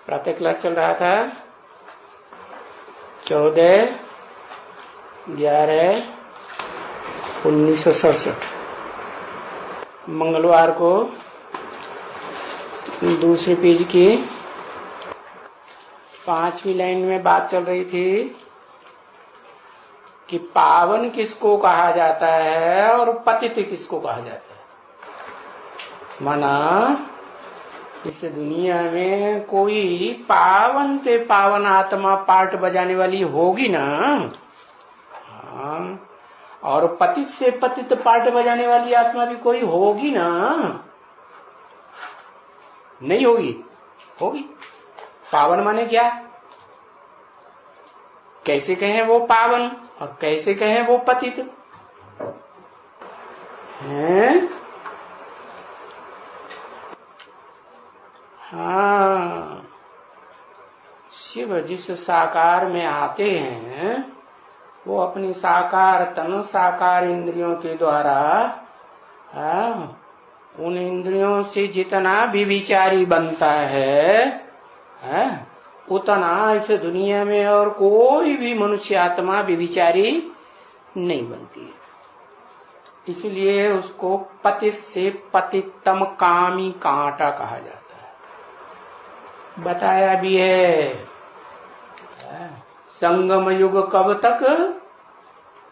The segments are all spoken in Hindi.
प्रातः क्लास चल रहा था 14/11/1967 मंगलवार को दूसरे पेज की 5वीं लाइन में बात चल रही थी कि पावन किसको कहा जाता है और पतित किसको कहा जाता है। माना इस दुनिया में कोई पावन से पावन आत्मा पार्ट बजाने वाली होगी ना, हाँ, और पतित से पतित पार्ट बजाने वाली आत्मा भी कोई होगी ना, नहीं होगी? होगी। पावन माने क्या? कैसे कहें वो पावन और कैसे कहें वो पतित हैं? हाँ, शिव जिस साकार में आते हैं वो अपनी साकार तन साकार इंद्रियों के द्वारा उन इंद्रियों से जितना भी विचारी बनता है, उतना इस दुनिया में और कोई भी मनुष्य आत्मा विचारी नहीं बनती है। इसलिए उसको पतित से पतितम कामी कांटा कहा जाता है। बताया भी है, संगम युग कब तक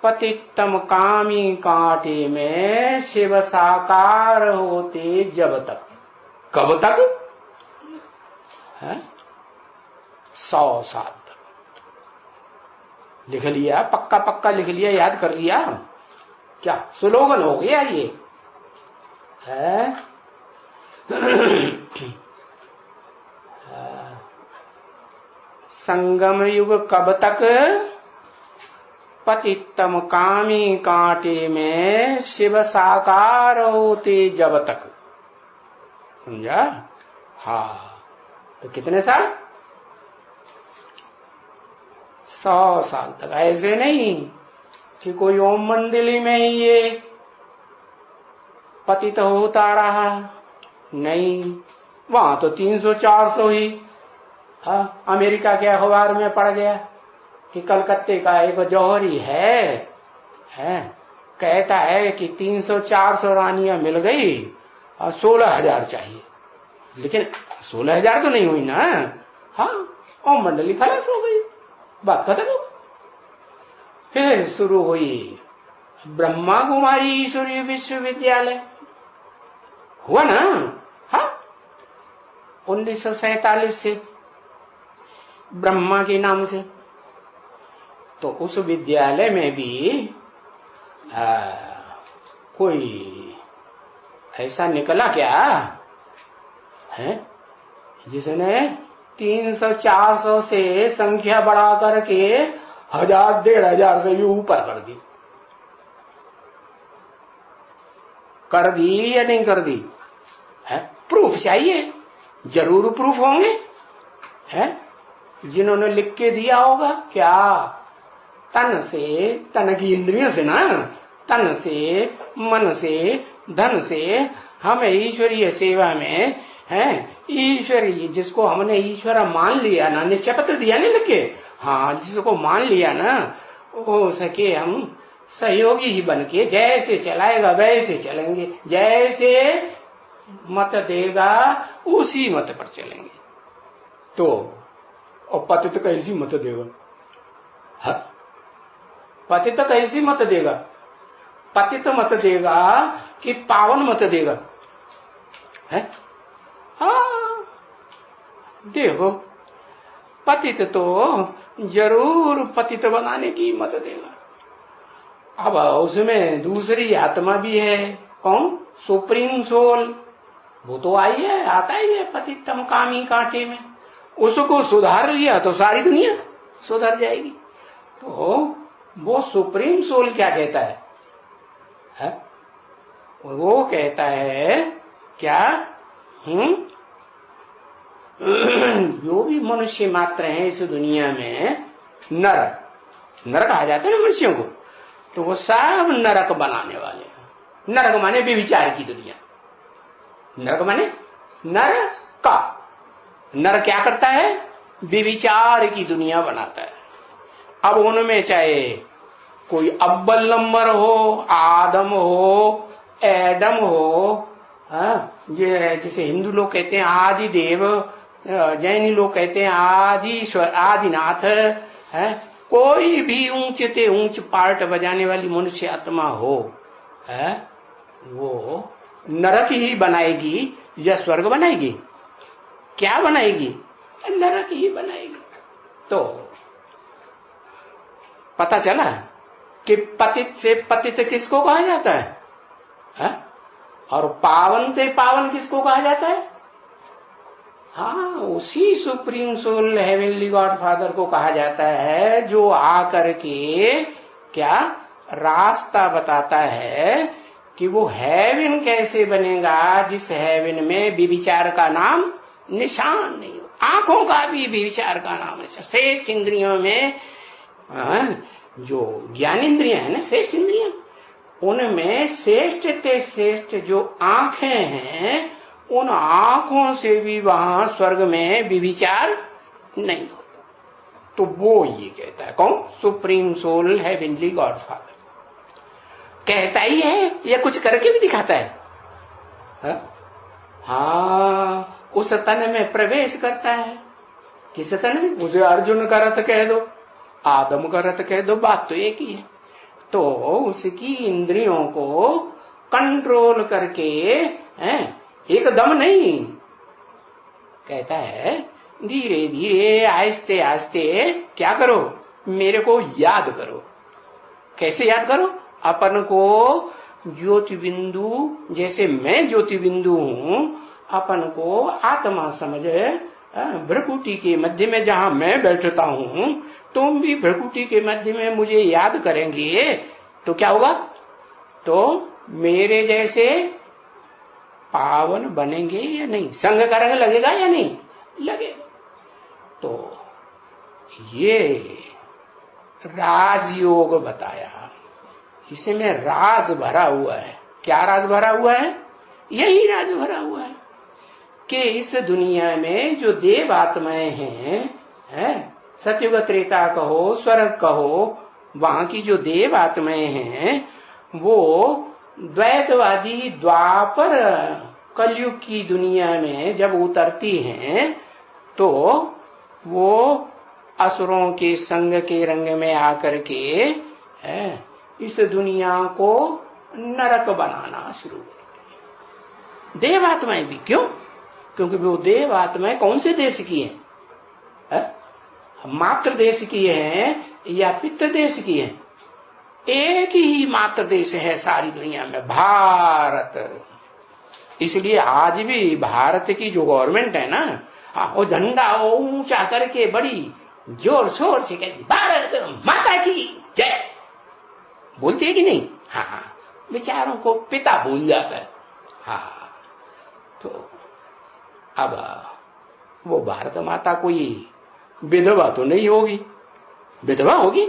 पतितम कामी कांटे में शिव साकार होते जब तक। कब तक? 100 साल तक। लिख लिया? पक्का पक्का लिख लिया? याद कर लिया? क्या स्लोगन हो गया ये है? संगम युग कब तक पतितम कामी कांटे में शिव साकार होते जब तक। समझा? हाँ, तो कितने साल? 100 साल तक। ऐसे नहीं कि कोई ओम मंडली में ही ये पतित होता रहा, नहीं, वहां तो 300-400 ही। हाँ, अमेरिका के अखबार में पढ़ गया कि कलकत्ते का एक जौहरी है, कहता है कि 300-400 रानियां मिल गई और 16,000 चाहिए। लेकिन 16,000 तो नहीं हुई ना। हाँ, ओम मंडली खलास हो गई, बात खत्म हो। फिर शुरू हुई ब्रह्मा कुमारी ईश्वरीय विश्वविद्यालय, हुआ ना। हाँ, 1947 से ब्रह्मा के नाम से। तो उस विद्यालय में भी कोई ऐसा निकला क्या है जिसने 300-400 से संख्या बढ़ा करके 1000-1500 से भी ऊपर कर दी? कर दी या नहीं कर दी? है? प्रूफ चाहिए, जरूर प्रूफ होंगे, है? जिन्होंने लिख के दिया होगा। क्या? तन से, तन की इंद्रियों से ना, तन से, मन से, धन से हम ईश्वरीय सेवा में हैं। ईश्वरीय जिसको हमने ईश्वर मान लिया ना, निश्चय पत्र दिया नहीं लिख के, हाँ, जिसको मान लिया ना, हो सके हम सहयोगी ही बन के जैसे चलाएगा वैसे चलेंगे, जैसे मत देगा उसी मत पर चलेंगे। तो और पतित कैसी मत देगा? पतित कैसी मत देगा? पतित मत देगा कि पावन मत देगा? है? हाँ, देखो, पतित तो जरूर पतित बनाने की मत देगा। अब उसमें दूसरी आत्मा भी है। कौन? Supreme soul. वो तो आई है, आता ही है पतितम कामी कांटे में। उसको सुधार लिया तो सारी दुनिया सुधर जाएगी। तो वो सुप्रीम सोल क्या कहता है? वो कहता है क्या? जो भी मनुष्य मात्र हैं इस दुनिया में, नर कहा जाता है मनुष्यों को, तो वो सब नरक बनाने वाले हैं। नरक माने व्यभिचार की दुनिया, नरक माने नर का, नर क्या करता है? विविचार की दुनिया बनाता है। अब उनमें चाहे कोई अव्वल नंबर हो, आदम हो, एडम हो, ये जैसे हिंदू लोग कहते हैं आदि देव, जैनी लोग कहते हैं आदिश्वर, आदिनाथ है, कोई भी ऊंचे ऊंच पार्ट बजाने वाली मनुष्य आत्मा हो, है वो नरक ही बनाएगी या स्वर्ग बनाएगी? क्या बनाएगी? नरक ही बनाएगी। तो पता चला कि पतित से पतित किसको कहा जाता है? और पावन से पावन किसको कहा जाता है? हाँ, उसी supreme soul heavenly God father को कहा जाता है, जो आकर के क्या रास्ता बताता है कि वो हेवन कैसे बनेगा, जिस हेवन में विचार का नाम निशान नहीं हो, आंखों का भी विचार का नाम निशान। श्रेष्ठ इंद्रियों में जो ज्ञान इंद्रियां है ना, श्रेष्ठ इंद्रियां, उनमें श्रेष्ठ ते श्रेष्ठ जो आंखें हैं, उन आंखों से भी वहां स्वर्ग में विचार नहीं होता। तो वो ये कहता है, कौन? Supreme soul heavenly God father कहता ही है या कुछ करके भी दिखाता है? हाँ, उस तन में प्रवेश करता है। किस तन में? उसे अर्जुन का रथ कह दो, आदम का रथ कह दो, बात तो एक ही है। तो उसकी इंद्रियों को कंट्रोल करके एकदम नहीं, कहता है धीरे धीरे आहिस्ते आहिस्ते क्या करो, मेरे को याद करो। कैसे याद करो? अपन को ज्योति बिंदु, जैसे मैं ज्योति बिंदु हूं, अपन को आत्मा समझ भ्रकुटी के मध्य में जहां मैं बैठता हूं, तुम भी भ्रकुटी के मध्य में मुझे याद करेंगे तो क्या होगा? तो मेरे जैसे पावन बनेंगे या नहीं? संग का रंग लगेगा या नहीं लगेगा? तो ये राजयोग बताया, इसमें राज भरा हुआ है। क्या राज भरा हुआ है? यही राज भरा हुआ है कि इस दुनिया में जो देव आत्माएं हैं, सतयुग त्रेता कहो, स्वर्ग कहो, वहां की जो देव आत्माएं हैं, वो द्वैतवादी द्वापर कलयुग की दुनिया में जब उतरती हैं, तो वो असुरों के संग के रंग में आकर के इस दुनिया को नरक बनाना शुरू करते हैं। देव आत्माएं भी क्यों? क्योंकि वो देव आत्माएं कौन से देश की हैं? मातृ देश की हैं या पितृ देश की हैं? एक ही मातृ देश है सारी दुनिया में, भारत। इसलिए आज भी भारत की जो गवर्नमेंट है ना, वो झंडा ऊंचा करके बड़ी जोर शोर से कहती भारत माता की जय बोलती है कि नहीं? हाँ, बेचारों को पिता भूल जाता है। हाँ, तो अब वो भारत माता कोई विधवा तो नहीं होगी? विधवा होगी?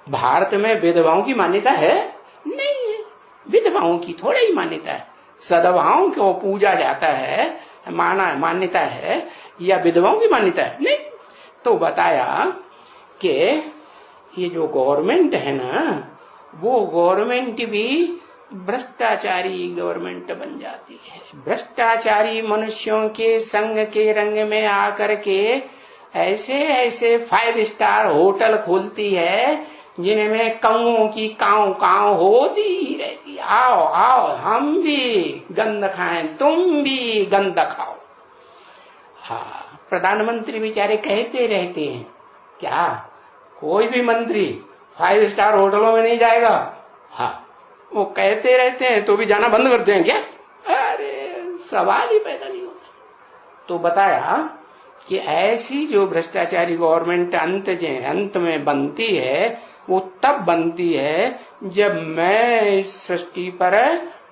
भारत में विधवाओं की मान्यता है? नहीं है, विधवाओं की थोड़ा ही मान्यता है। सदभाओं को पूजा जाता है, मान्यता है, या विधवाओं की मान्यता है? नहीं। तो बताया कि ये जो गवर्नमेंट है ना, वो गवर्नमेंट भी भ्रष्टाचारी गवर्नमेंट बन जाती है। भ्रष्टाचारी मनुष्यों के संग के रंग में आकर के ऐसे ऐसे 5 स्टार होटल खोलती है, जिनमें कौओं की काव काव होती ही रहती। आओ आओ, हम भी गंद खाएं, तुम भी गंद खाओ। हाँ, प्रधानमंत्री बेचारे कहते रहते हैं, क्या कोई भी मंत्री 5 स्टार होटलों में नहीं जाएगा? हाँ, वो कहते रहते हैं तो भी जाना बंद करते हैं क्या? अरे सवाल ही पैदा नहीं होता। तो बताया कि ऐसी जो भ्रष्टाचारी गवर्नमेंट अंत में बनती है, वो तब बनती है जब मैं इस सृष्टि पर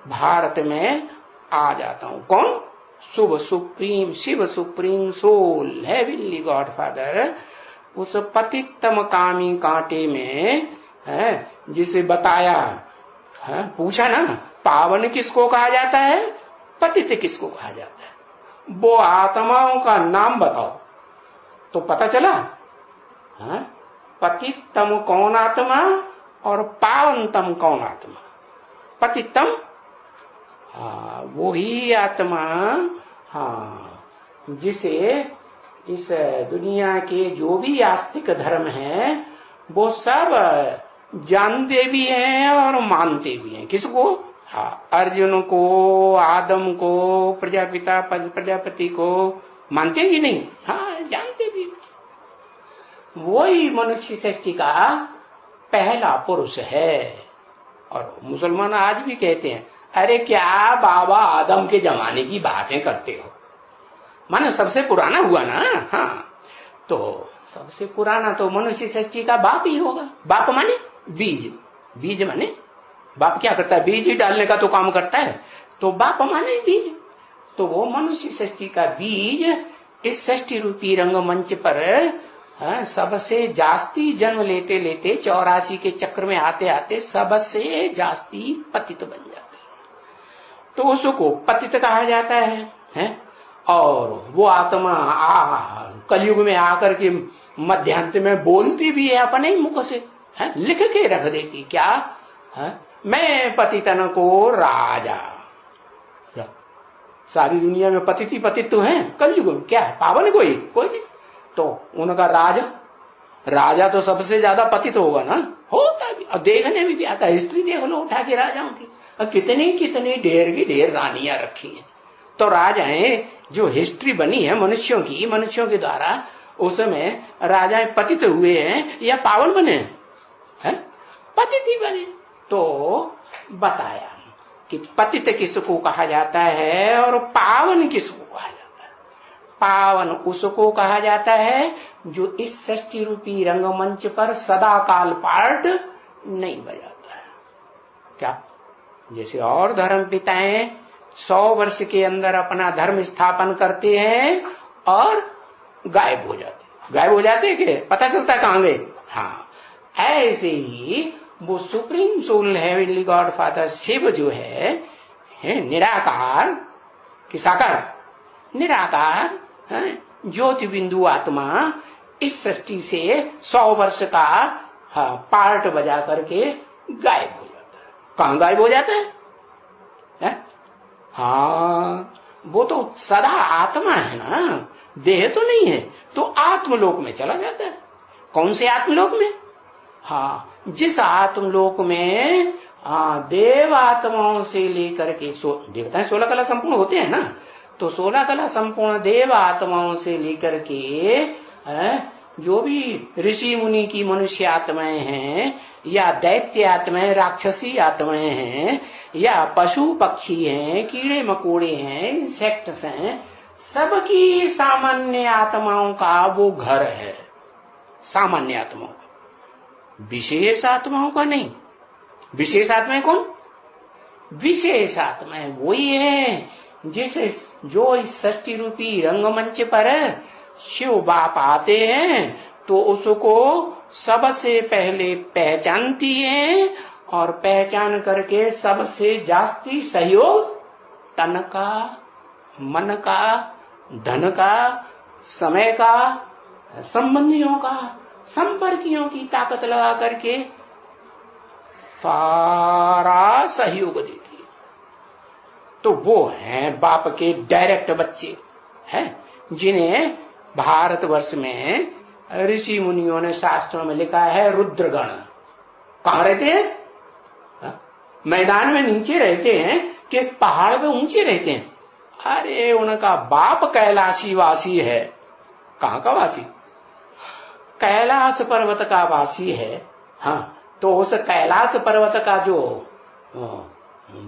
भारत में आ जाता हूं। कौन? Shiv supreme soul heavenly God father उस पतितम कामी कांटे में है, जिसे बताया है, पूछा ना, पावन किसको कहा जाता है, पतित किसको कहा जाता है? वो आत्माओं का नाम बताओ। तो पता चला, हाँ, पतितम कौन आत्मा और पावनतम कौन आत्मा। पतितम, हाँ, वो ही आत्मा, हाँ, जिसे इस दुनिया के जो भी आस्तिक धर्म हैं वो सब जानते भी हैं और मानते भी हैं। किसको? हाँ, अर्जुन को, आदम को, प्रजापिता प्रजापति को मानते कि नहीं? हाँ, जानते भी। वही मनुष्य सृष्टि का पहला पुरुष है। और मुसलमान आज भी कहते हैं, अरे क्या बाबा आदम के जमाने की बातें करते हो, माने सबसे पुराना हुआ ना। हाँ, तो सबसे पुराना तो मनुष्य सृष्टि का बाप ही होगा। बाप माने बीज, बीज माने बाप क्या करता है? बीज ही डालने का तो काम करता है। तो बाप माने बीज। तो वो मनुष्य सृष्टि का बीज इस सृष्टि रूपी रंगमंच पर, हाँ, सबसे जास्ती जन्म लेते लेते 84 के चक्र में आते आते सबसे जास्ती पतित बन जाता है। तो उसको पतित कहा जाता है? और वो आत्मा कलयुग में आकर के मध्यांत में बोलती भी है अपने ही मुख से, है? लिख के रख देती क्या, है? मैं पतितन को राजा। सारी दुनिया में पतित ही पतित तो है कलयुग में, क्या है पावन? कोई नहीं। तो उनका राजा तो सबसे ज्यादा पतित होगा ना, होता भी। और देखने में भी आता है, हिस्ट्री देख लो उठा के राजाओं की, और कितनी कितनी ढेर की ढेर रानियां रखी हैं। तो राजाएं जो हिस्ट्री बनी है मनुष्यों के द्वारा, उसमें राजाएं पतित हुए हैं या पावन बने हैं? पतित ही बने। तो बताया कि पतित किसको कहा जाता है और पावन किसको कहा जाता है। पावन उसको कहा जाता है जो इस सृष्टि रूपी रंगमंच पर सदा काल पार्ट नहीं बजाता है। क्या? जैसे और धर्म पिताएं 100 वर्ष के अंदर अपना धर्म स्थापन करते हैं और गायब हो जाते कि पता चलता कहां गए। हाँ, ऐसे ही वो supreme soul heavenly God father Shiv जो है निराकार कि साकार? निराकार, ज्योति बिंदु आत्मा इस सृष्टि से 100 वर्ष का, हाँ, पार्ट बजा करके गायब हो जाता है। कहां गायब हो जाता है? हाँ, वो तो सदा आत्मा है ना, देह तो नहीं है। तो आत्मलोक में चला जाता है। कौन से आत्मलोक में? हाँ, जिस आत्मलोक में देव आत्माओं से लेकर के देवताएं 16 कला संपूर्ण होते हैं ना, तो 16 कला संपूर्ण देव आत्माओं से लेकर के जो भी ऋषि मुनि की मनुष्य आत्माएं हैं, या दैत्य आत्माएं, राक्षसी आत्माएं हैं, या पशु पक्षी हैं, कीड़े मकोड़े हैं, इंसेक्ट्स हैं, सबकी सामान्य आत्माओं का वो घर है। सामान्य आत्माओं का, विशेष आत्माओं का नहीं। विशेष आत्माएं कौन? विशेष आत्माएं वही है जो इस सृष्टि रूपी रंगमंच पर शिव बाप आते हैं तो उसको सबसे पहले पहचानती है, और पहचान करके सबसे जास्ती सहयोग तन का, मन का, धन का, समय का, संबंधियों का, संपर्कियों की ताकत लगा करके सारा सहयोग देती है। तो वो हैं बाप के डायरेक्ट बच्चे हैं, जिन्हें भारतवर्ष में ऋषि मुनियों ने शास्त्रों में लिखा है रुद्रगण। कहां रहते हैं? मैदान में नीचे रहते हैं कि पहाड़ पे ऊंचे रहते हैं? अरे उनका बाप कैलाशी वासी है। कहां का वासी? कैलाश पर्वत का वासी है। हाँ, तो उस कैलाश पर्वत का जो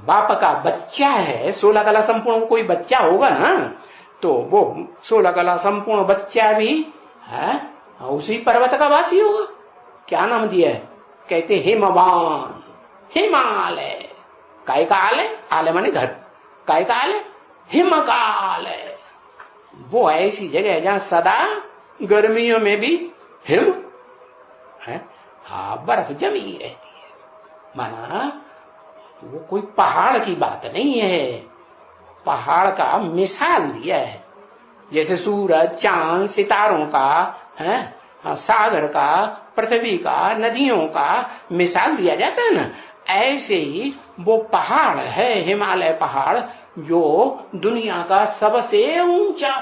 बाप का बच्चा है, 16 कला संपूर्ण कोई बच्चा होगा ना, तो वो 16 कला संपूर्ण बच्चा भी है उसी पर्वत का वासी होगा। क्या नाम दिया है? कहते हिमवान, हिमालय। काय का आल है? आल माने घर। काय का आल है? हिम का आल है। वो ऐसी जगह है जहां सदा गर्मियों में भी हिम है, हाँ, बर्फ जमी रहती है। माना वो कोई पहाड़ की बात नहीं है, पहाड़ का मिसाल दिया है। जैसे सूरज, चांद, सितारों का, है, सागर का, पृथ्वी का, नदियों का मिसाल दिया जाता है ना, ऐसे ही वो पहाड़ है, हिमालय पहाड़, जो दुनिया का सबसे ऊंचा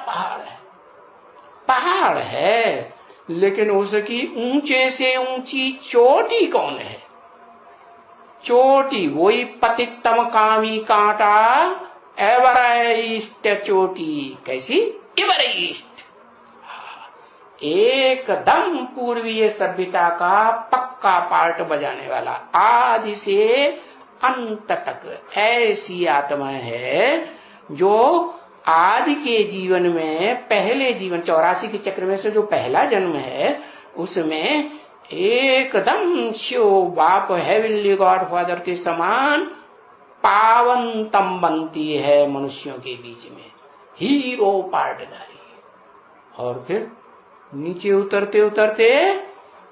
पहाड़ है, लेकिन उसकी ऊंचे से ऊंची चोटी कौन है? चोटी वही पतितम कामी कांटा, एवरेस्ट चोटी। कैसी? एवरेस्ट। एकदम पूर्वीय सभ्यता का पक्का पार्ट बजाने वाला, आदि से अंत तक ऐसी आत्मा है जो आदि के जीवन में, पहले जीवन 84 के चक्र में से जो पहला जन्म है, उसमें एकदम शिव बाप, हेवनली गॉड फादर के समान पावनतम बनती है मनुष्यों के बीच में, हीरो पार्टधारी। और फिर नीचे उतरते उतरते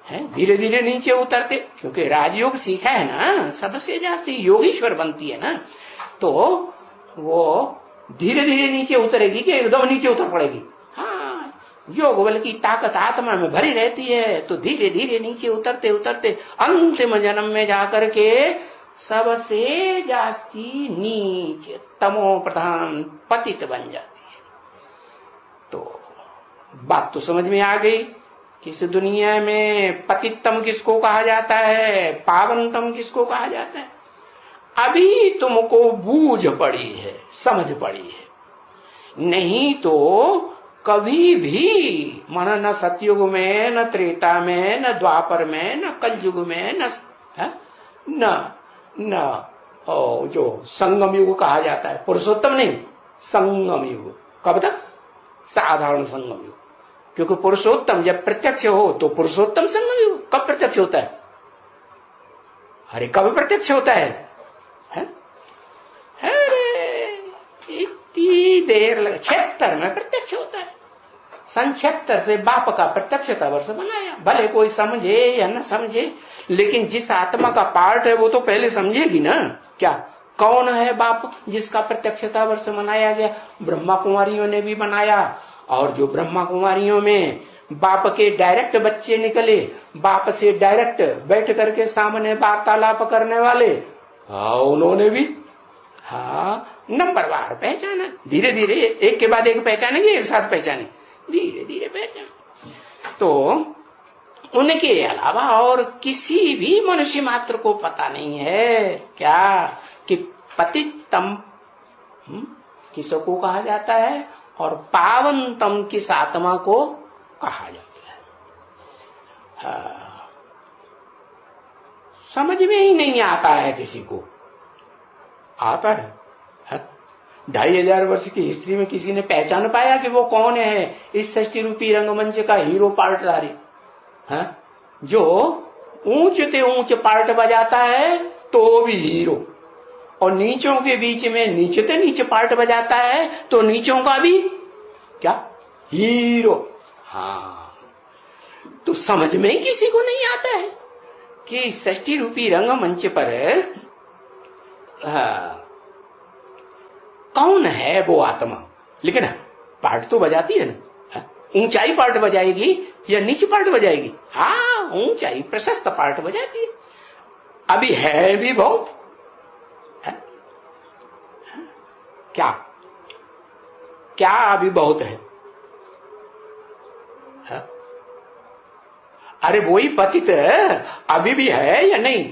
है, धीरे धीरे नीचे उतरते, क्योंकि राजयोग सीखा है ना, सबसे जास्ती योगीश्वर बनती है ना, तो वो धीरे धीरे नीचे उतरेगी कि एकदम नीचे उतर पड़ेगी? हाँ, योग बल की ताकत आत्मा में भरी रहती है, तो धीरे धीरे नीचे उतरते उतरते अंतिम जन्म में जाकर के सबसे जास्ती नीच तमो प्रधान पतित बन जाती है। तो बात तो समझ में आ गई कि इस दुनिया में पतितम किसको कहा जाता है, पावनतम किसको कहा जाता है। अभी तुमको बूझ पड़ी है, समझ पड़ी है, नहीं तो कभी भी मन, न सतयुग में, न त्रेता में, न द्वापर में, न कलयुग में, न जो संगम युग कहा जाता है, पुरुषोत्तम नहीं, संगम युग। कब तक? साधारण संगम युग। क्योंकि पुरुषोत्तम जब प्रत्यक्ष हो तो पुरुषोत्तम संगम युग कब प्रत्यक्ष होता है? अरे कब प्रत्यक्ष होता है? अरे इतनी देर लगा, 76 में प्रत्यक्ष होता है। सन 76 से बाप का प्रत्यक्षता वर्ष बनाया, भले कोई समझे या न समझे, लेकिन जिस आत्मा का पार्ट है वो तो पहले समझेगी ना। क्या? कौन है बाप जिसका प्रत्यक्षता वर्ष मनाया गया? ब्रह्मा कुमारियों ने भी बनाया, और जो ब्रह्मा कुमारियों में बाप के डायरेक्ट बच्चे निकले, बाप से डायरेक्ट बैठ करके सामने वार्तालाप करने वाले, उन्होंने भी नंबरवार पहचाना। धीरे धीरे एक के बाद एक पहचानेंगे, एक साथ पहचाने, धीरे धीरे पहचाने। तो उनके अलावा और किसी भी मनुष्य मात्र को पता नहीं है क्या कि पतितम किसको कहा जाता है और पावनतम किस आत्मा को कहा जाता है। समझ में ही नहीं आता है किसी को। आता है 2500 वर्ष की हिस्ट्री में किसी ने पहचान पाया कि वो कौन है इस सृष्टि रूपी रंगमंच का हीरो पार्टधारी, जो ऊंच से ऊंच पार्ट बजाता है तो भी हीरो, और नीचों के बीच में नीचे से नीचे पार्ट बजाता है तो नीचों का भी क्या? हीरो। तो समझ में ही किसी को नहीं आता है कि सृष्टि रूपी रंगमंच पर कौन है वो आत्मा। लेकिन पार्ट तो बजाती है ना, ऊंचाई पार्ट बजाएगी या नीचे पार्ट बजाएगी? ऊंचाई प्रशस्त पार्ट बजाती है। अभी है भी बहुत क्या? क्या अभी बहुत है? अरे वही पतित अभी भी है या नहीं?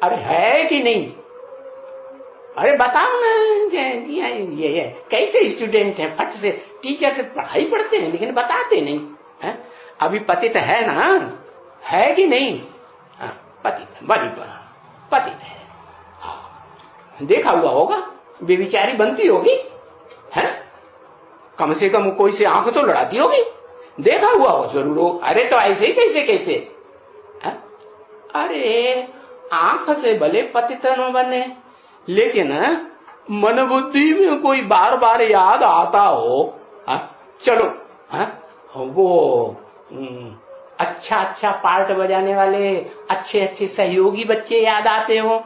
अरे है कि नहीं? अरे बताओ ना, ये कैसे स्टूडेंट हैं, फट से टीचर से पढ़ाई पढ़ते हैं लेकिन बताते नहीं है? अभी पतित है ना, है कि नहीं? पतित, बड़ी पतित है। देखा हुआ होगा, बेविचारी बनती होगी, है? कम से कम कोई से आंख तो लड़ाती होगी, देखा हुआ हो जरूर हो। अरे तो ऐसे ही कैसे कैसे है? अरे आंख से भले पतित न बने, लेकिन मन बुद्धि में कोई बार बार याद आता हो, चलो वो अच्छा अच्छा पार्ट बजाने वाले अच्छे अच्छे सहयोगी बच्चे याद आते हो,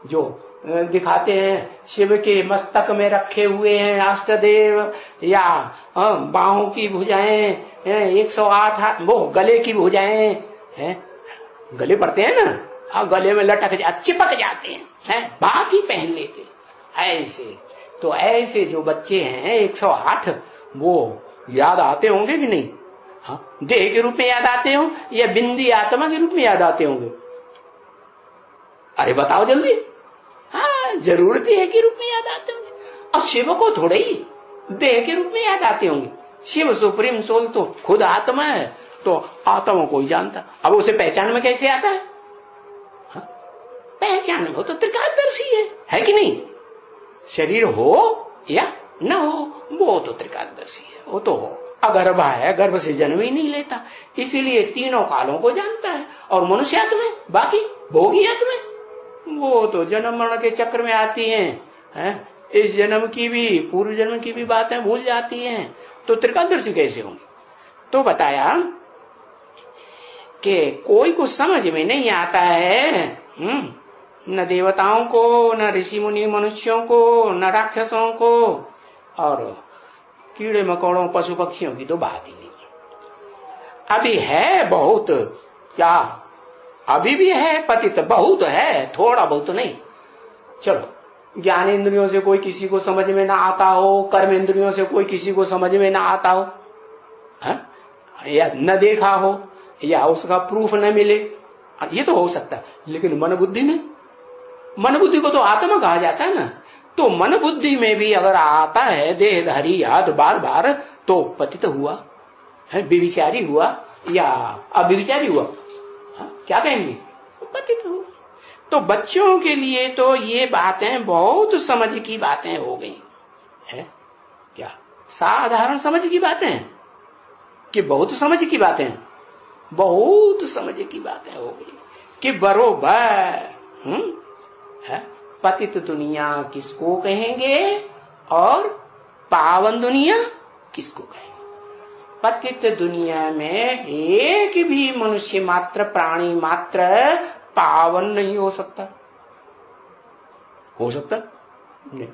जो दिखाते हैं शिव के मस्तक में रखे हुए हैं अष्टदेव, या बाहों की भुजाएं 108 हाथ, वो गले की भुजाएं हैं, गले पड़ते हैं ना, गले में लटक चिपक जाते हैं, बाकी पहन लेते ऐसे। तो ऐसे जो बच्चे हैं 108, वो याद आते होंगे कि नहीं? हाँ, देह के रूप में याद आते हो या बिंदी आत्मा के रूप में याद आते होंगे? अरे बताओ जल्दी। हाँ, जरूर देह के रूप में याद आते होंगे। और शिव को थोड़े ही देह के रूप में याद आते होंगे। शिव सुप्रीम सोल तो खुद आत्मा है, तो आत्मा को ही जानता। अब उसे पहचान में कैसे आता है? हाँ, पहचान में वो तो त्रिकालदर्शी है कि नहीं? शरीर हो या न हो, वो तो त्रिकालदर्शी है, वो तो हो। अगर्भ है, गर्भ से जन्म ही नहीं लेता, इसीलिए तीनों कालों को जानता है। और मनुष्य आत्मा, बाकी भोगी आत्मा, वो तो जन्म मरण के चक्र में आती हैं, इस जन्म की भी पूर्व जन्म की भी बातें भूल जाती हैं, तो त्रिकालदर्शी कैसे होंगे? तो बताया कि कोई कुछ समझ में नहीं आता है, न देवताओं को, न ऋषि मुनि मनुष्यों को, न राक्षसों को, और कीड़े मकोड़ों पशु पक्षियों की तो बात ही नहीं। अभी है बहुत, क्या अभी भी है पतित, बहुत है, थोड़ा बहुत नहीं। चलो, ज्ञान इंद्रियों से कोई किसी को समझ में ना आता हो, कर्म इंद्रियों से कोई किसी को समझ में ना आता हो, या न देखा हो, या उसका प्रूफ न मिले, ये तो हो सकता है। लेकिन मन बुद्धि में, मन बुद्धि को तो आत्मा कहा जाता है ना, तो मन बुद्धि में भी अगर आता है देहधारी याद बार बार, तो पतित हुआ है, व्यभिचारी हुआ या अव्यभिचारी हुआ, क्या कहेंगे? पतित हुआ। तो बच्चों के लिए तो ये बातें बहुत समझ की बातें हो गई है। क्या साधारण समझ की बातें कि बहुत समझ की बातें? बहुत समझ की बातें हो गई कि बरोबर है। पतित दुनिया किसको कहेंगे और पावन दुनिया किसको कहेंगे? पतित दुनिया में एक भी मनुष्य मात्र, प्राणी मात्र पावन नहीं हो सकता। हो सकता नहीं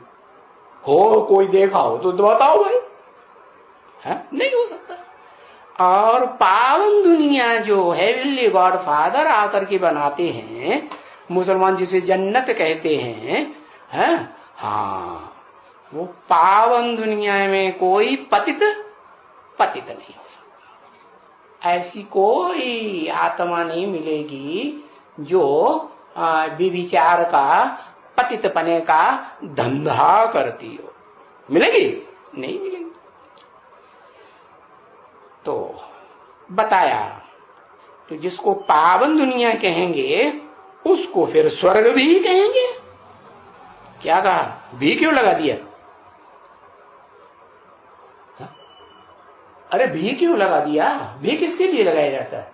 हो, कोई देखा हो तो बताओ भाई, है? नहीं हो सकता। और पावन दुनिया जो हेवनली गॉड फादर आकर के बनाते हैं, मुसलमान जिसे जन्नत कहते हैं, हाँ, वो पावन दुनिया में कोई पतित नहीं हो सकता। ऐसी कोई आत्मा नहीं मिलेगी जो विविचार का, पतितपने का धंधा करती हो। मिलेगी? नहीं मिलेगी। तो बताया, तो जिसको पावन दुनिया कहेंगे उसको फिर स्वर्ग भी कहेंगे। क्या कहा? भी क्यों लगा दिया? अरे भी क्यों लगा दिया? भी किसके लिए लगाया जाता है?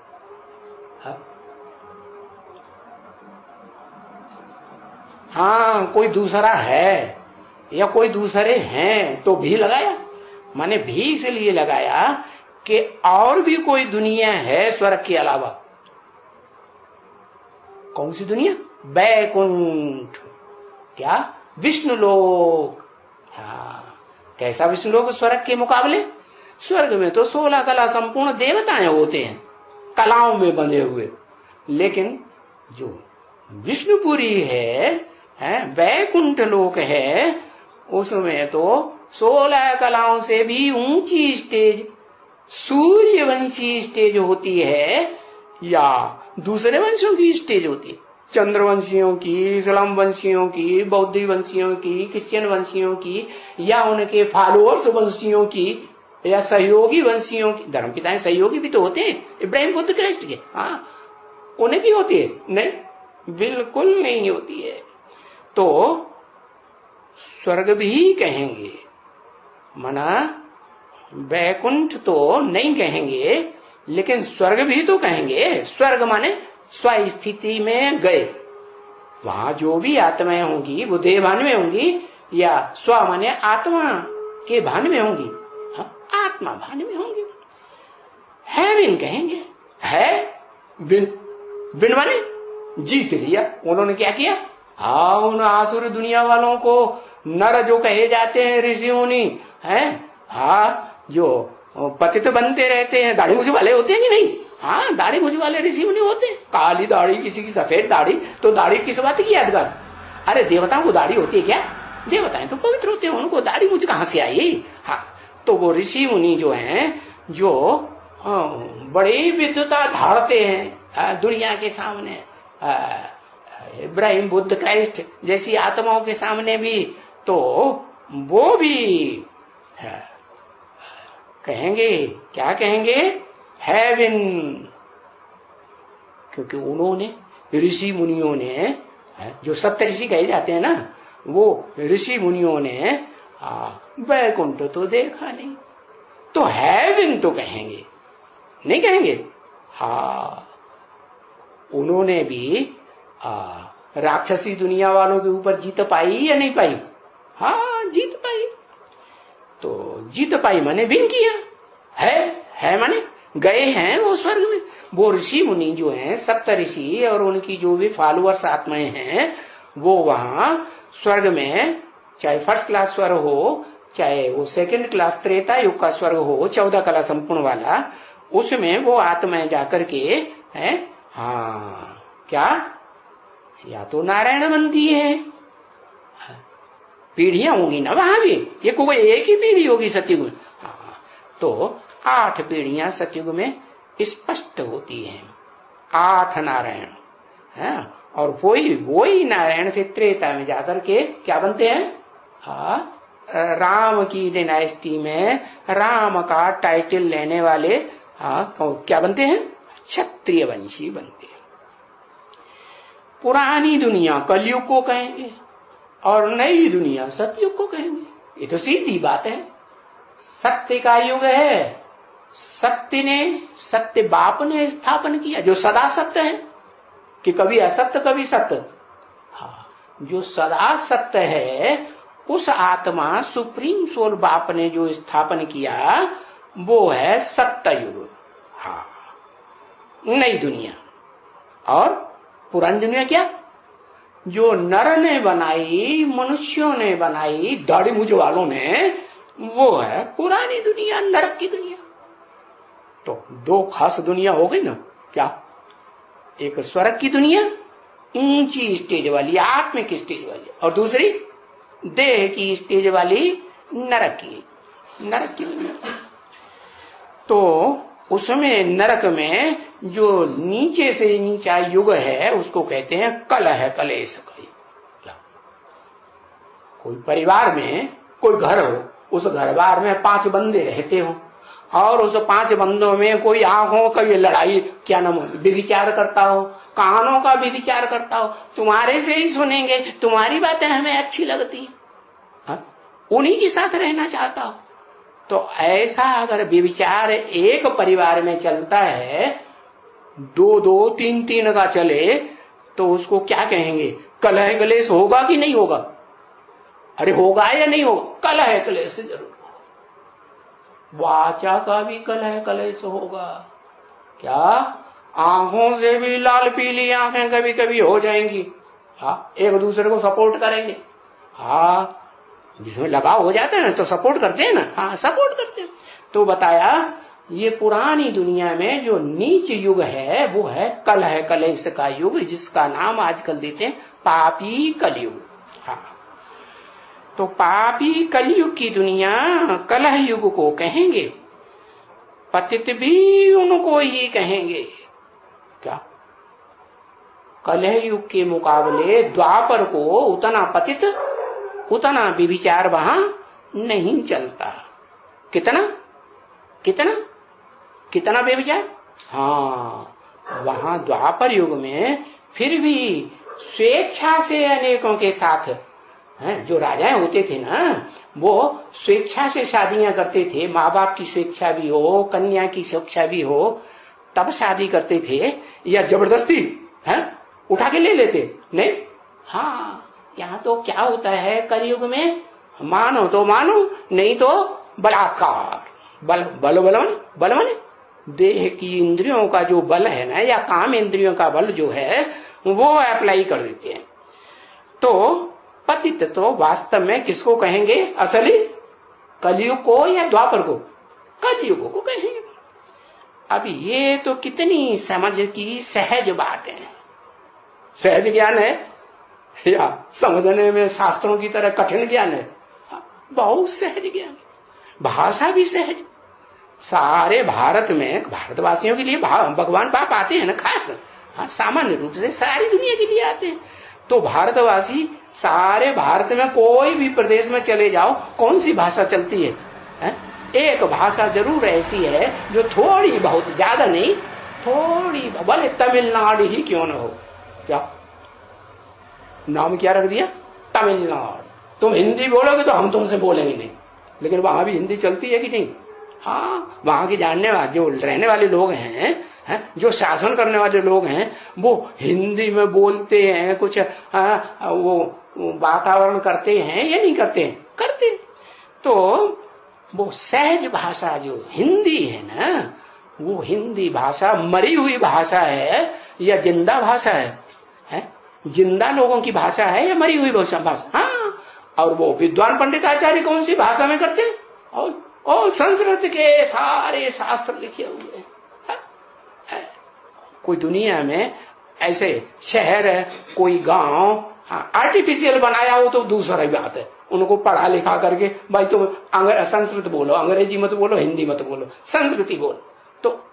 हाँ, कोई दूसरा है या कोई दूसरे हैं तो भी लगाया। माने भी इसलिए लगाया कि और भी कोई दुनिया है स्वर्ग के अलावा। कौन सी दुनिया? बैकुंठ, क्या? विष्णु लोक। हाँ, कैसा विष्णु लोक स्वर्ग के मुकाबले? स्वर्ग में तो 16 कला संपूर्ण देवताएं होते हैं, कलाओं में बंधे हुए। लेकिन जो विष्णुपुरी है, वैकुंठ लोक है, उसमें तो 16 कलाओं से भी ऊंची स्टेज, सूर्यवंशी स्टेज होती है, या दूसरे वंशों की स्टेज होती है, चंद्रवंशियों की, इस्लाम वंशियों की, बौद्ध वंशियों की, क्रिश्चियन वंशियों की, या उनके फॉलोअर्स वंशियों की, या सहयोगी वंशियों की। धर्म पिताएं सहयोगी भी तो होते हैं, इब्राहिम बुद्ध क्राइस्ट के, हाँ, उन्हें की होती है? नहीं, बिल्कुल नहीं होती है। तो स्वर्ग भी कहेंगे, मना वैकुंठ तो नहीं कहेंगे, लेकिन स्वर्ग भी तो कहेंगे। स्वर्ग माने स्वस्थिति में गए, वहां जो भी आत्माएं होंगी वो देह भान में होंगी, या स्व माने आत्मा के भान में होंगी, आत्मा भान में होंगी। हेवन कहेंगे। है विन, विन माने जीत लिया। उन्होंने क्या किया? हाँ, उन आसुर दुनिया वालों को नर जो कहे जाते हैं, ऋषि मुनि हैं, हाँ, जो पतित बनते रहते हैं, दाढ़ी मूछ वाले होते हैं कि नहीं? हाँ, दाढ़ी मूछ वाले ऋषि मुनि होते हैं। काली दाढ़ी, किसी की सफेद दाढ़ी, तो दाढ़ी किस बात की यादगार? अरे देवताओं को दाढ़ी होती है क्या? देवताएं तो पवित्र होते हैं, उनको दाढ़ी मूछ कहां से आई? हाँ, तो वो ऋषि मुनि जो हैं, जो बड़ी विद्वता धारते हैं दुनिया के सामने, इब्राहिम, बुद्ध, क्राइस्ट जैसी आत्माओं के सामने भी, तो वो भी कहेंगे, क्या कहेंगे? हेवन। क्योंकि उन्होंने, ऋषि मुनियों ने, जो सप्त ऋषि कहे जाते हैं ना, वो ऋषि मुनियों ने वैकुंठ तो देखा नहीं, तो हेवन तो कहेंगे, नहीं कहेंगे? हाँ, उन्होंने भी राक्षसी दुनिया वालों के ऊपर जीत पाई या नहीं पाई? हाँ, जीत पाई। तो जीत पाई माने विन किया है माने गए हैं वो स्वर्ग में। वो ऋषि मुनि जो हैं, सप्त ऋषि और उनकी जो भी फॉलोअर्स आत्माएं हैं, वो वहां स्वर्ग में, चाहे फर्स्ट क्लास स्वर्ग हो, चाहे वो सेकंड क्लास त्रेता युग का स्वर्ग हो, 14 कला संपूर्ण वाला, उसमें वो आत्माएं जाकर के है, हाँ, क्या, या तो नारायण बनती है, पीढ़ियां होंगी ना वहां भी, ये कोई एक ही पीढ़ी होगी सतयुग में? हाँ, तो 8 पीढ़ियां सतयुग में स्पष्ट होती हैं, 8 नारायण है, और वही नारायण फिर त्रेता में जाकर के क्या बनते हैं? हाँ, राम की डायनेस्टी में राम का टाइटल लेने वाले, हाँ, क्या बनते हैं? क्षत्रिय वंशी बनते हैं। पुरानी दुनिया कलयुग को कहेंगे और नई दुनिया सतयुग को कहेंगे। ये तो सीधी बात है। सत्य का युग है, सत्य बाप ने स्थापन किया, जो सदा सत्य है, कि कभी असत्य कभी सत्य। हाँ, जो सदा सत्य है, उस आत्मा सुप्रीम सोल बाप ने जो स्थापन किया, वो है सत्य युग। हाँ, नई दुनिया। और पुरानी दुनिया क्या? जो नर ने बनाई, मनुष्यों ने बनाई, दाढ़ी मूछ वालों ने, वो है पुरानी दुनिया, नरक की दुनिया। तो 2 खास दुनिया हो गई ना, क्या? एक स्वर्ग की दुनिया, ऊंची स्टेज वाली, आत्मिक स्टेज वाली, और दूसरी देह की स्टेज वाली, नरक की दुनिया। तो उसमें नरक में जो नीचे से नीचा युग है, उसको कहते हैं कलह, कलेश का युग। कोई परिवार में कोई घर हो, उस घर बार में 5 बंदे रहते हो, और उस 5 बंदों में कोई आंखों का ये लड़ाई, क्या नाम, विचार करता हो, कानों का भी विचार करता हो, तुम्हारे से ही सुनेंगे, तुम्हारी बातें हमें अच्छी लगती, उन्हीं के साथ रहना चाहता हो। तो ऐसा अगर विचार एक परिवार में चलता है, 2-2, 3-3 का चले, तो उसको क्या कहेंगे? कलह कलेश होगा कि नहीं होगा? अरे होगा या नहीं होगा? कलह कलेश जरूर। वाचा का भी कलह कलेश होगा। क्या? आंखों से भी लाल पीली आंखें कभी कभी हो जाएंगी। हाँ, एक दूसरे को सपोर्ट करेंगे। हाँ, जिसमें लगाव हो जाता है ना, तो सपोर्ट करते हैं ना। हाँ, सपोर्ट करते हैं। तो बताया, ये पुरानी दुनिया में जो नीच युग है, वो है कलह कलेश का युग, जिसका नाम आजकल देते हैं पापी कलयुग। हाँ, तो पापी कलयुग की दुनिया कलह युग को कहेंगे, पतित भी उनको ही कहेंगे। क्या? कलह युग के मुकाबले द्वापर को उतना पतित, उतना विचार वहां नहीं चलता। कितना व्यभिचार? हाँ, वहां द्वापर युग में फिर भी स्वेच्छा से अनेकों के साथ, जो राजाएं होते थे ना, वो स्वेच्छा से शादियां करते थे। माँ बाप की स्वेच्छा भी हो, कन्या की स्वेच्छा भी हो, तब शादी करते थे, या जबरदस्ती उठा के ले लेते? नहीं। हाँ, यहाँ तो क्या होता है कलयुग में, मानो तो मानो, नहीं तो बलात्कार। बल माने देह की इंद्रियों का जो बल है ना, या काम इंद्रियों का बल जो है, वो अप्लाई कर देते हैं। तो पतित तो वास्तव में किसको कहेंगे? असली कलयुग को या द्वापर को? कलयुग को कहेंगे। अब ये तो कितनी समझ की सहज बात है। सहज ज्ञान है या समझने में शास्त्रों की तरह कठिन ज्ञान है? बहुत सहज ज्ञान। भाषा भी सहज। सारे भारत में भारतवासियों के लिए भगवान पाप आते हैं ना खास। हाँ, सामान्य रूप से सारी दुनिया के लिए आते हैं। तो भारतवासी सारे भारत में कोई भी प्रदेश में चले जाओ, कौन सी भाषा चलती है? एक भाषा जरूर ऐसी है जो थोड़ी बहुत, ज्यादा नहीं, थोड़ी, भले तमिलनाडु ही क्यों न हो। क्या नाम क्या रख दिया? तमिलनाडु। तुम हिंदी बोलोगे तो हम तुमसे बोलेंगे नहीं, लेकिन वहां भी हिंदी चलती है कि नहीं? हाँ, वहां के जानने वाले जो रहने वाले लोग हैं, जो शासन करने वाले लोग हैं, वो हिंदी में बोलते हैं, कुछ वो वातावरण करते हैं या नहीं करते हैं? करते। तो वो सहज भाषा जो हिंदी है ना, वो हिंदी भाषा मरी हुई भाषा है या जिंदा भाषा है? जिंदा लोगों की भाषा है या मरी हुई भाषा? हाँ। और वो विद्वान पंडिताचार्य कौन सी भाषा में करते हैं? और संस्कृत के सारे शास्त्र लिखे हुए हैं। कोई दुनिया में ऐसे शहर है, कोई गांव आर्टिफिशियल बनाया हो तो दूसरा बात है। उनको पढ़ा लिखा करके भाई तुम संस्कृत बोलो, अंग्रेजी मत बोलो, हिंदी मत बोलो, संस्कृति बोलो, तो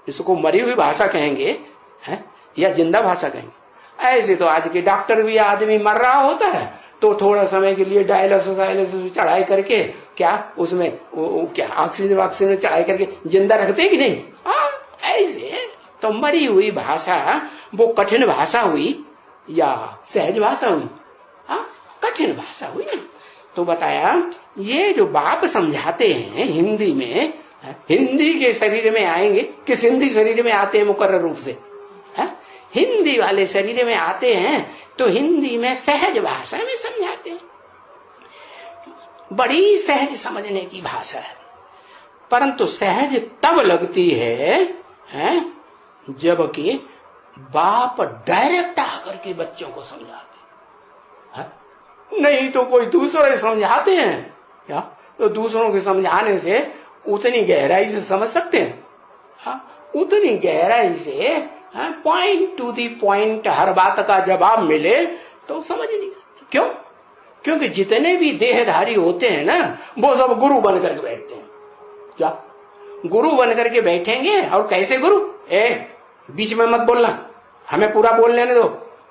इसको मरी हुई भाषा कहेंगे या जिंदा भाषा कहेंगे? ऐसे तो आज के डॉक्टर भी आदमी मर रहा होता है तो थोड़ा समय के लिए डायलिसिस चढ़ाई करके क्या उसमें क्या ऑक्सीजन चढ़ाई करके जिंदा रखते हैं कि नहीं? ऐसे तो मरी हुई भाषा वो कठिन भाषा हुई या सहज भाषा हुई? कठिन भाषा हुई ना। तो बताया ये जो बाप समझाते हैं हिंदी में, हिंदी के शरीर में आएंगे। किस हिंदी शरीर में आते हैं? मुकर्रर रूप से हिंदी वाले शरीर में आते हैं तो हिंदी में सहज भाषा में समझाते हैं। बड़ी सहज समझने की भाषा है, परंतु सहज तब लगती है जबकि बाप डायरेक्ट आकर के बच्चों को समझाते हैं। नहीं तो कोई दूसरे समझाते हैं क्या? तो दूसरों के समझाने से उतनी गहराई से समझ सकते हैं? उतनी गहराई से पॉइंट टू दी पॉइंट हर बात का जवाब मिले तो समझ नहीं सकते। क्यों? क्योंकि जितने भी देहधारी होते हैं ना, वो सब गुरु बन करके बैठते हैं। क्या गुरु बन करके बैठेंगे? और कैसे गुरु? बीच में मत बोलना, हमें पूरा बोल लेने दो,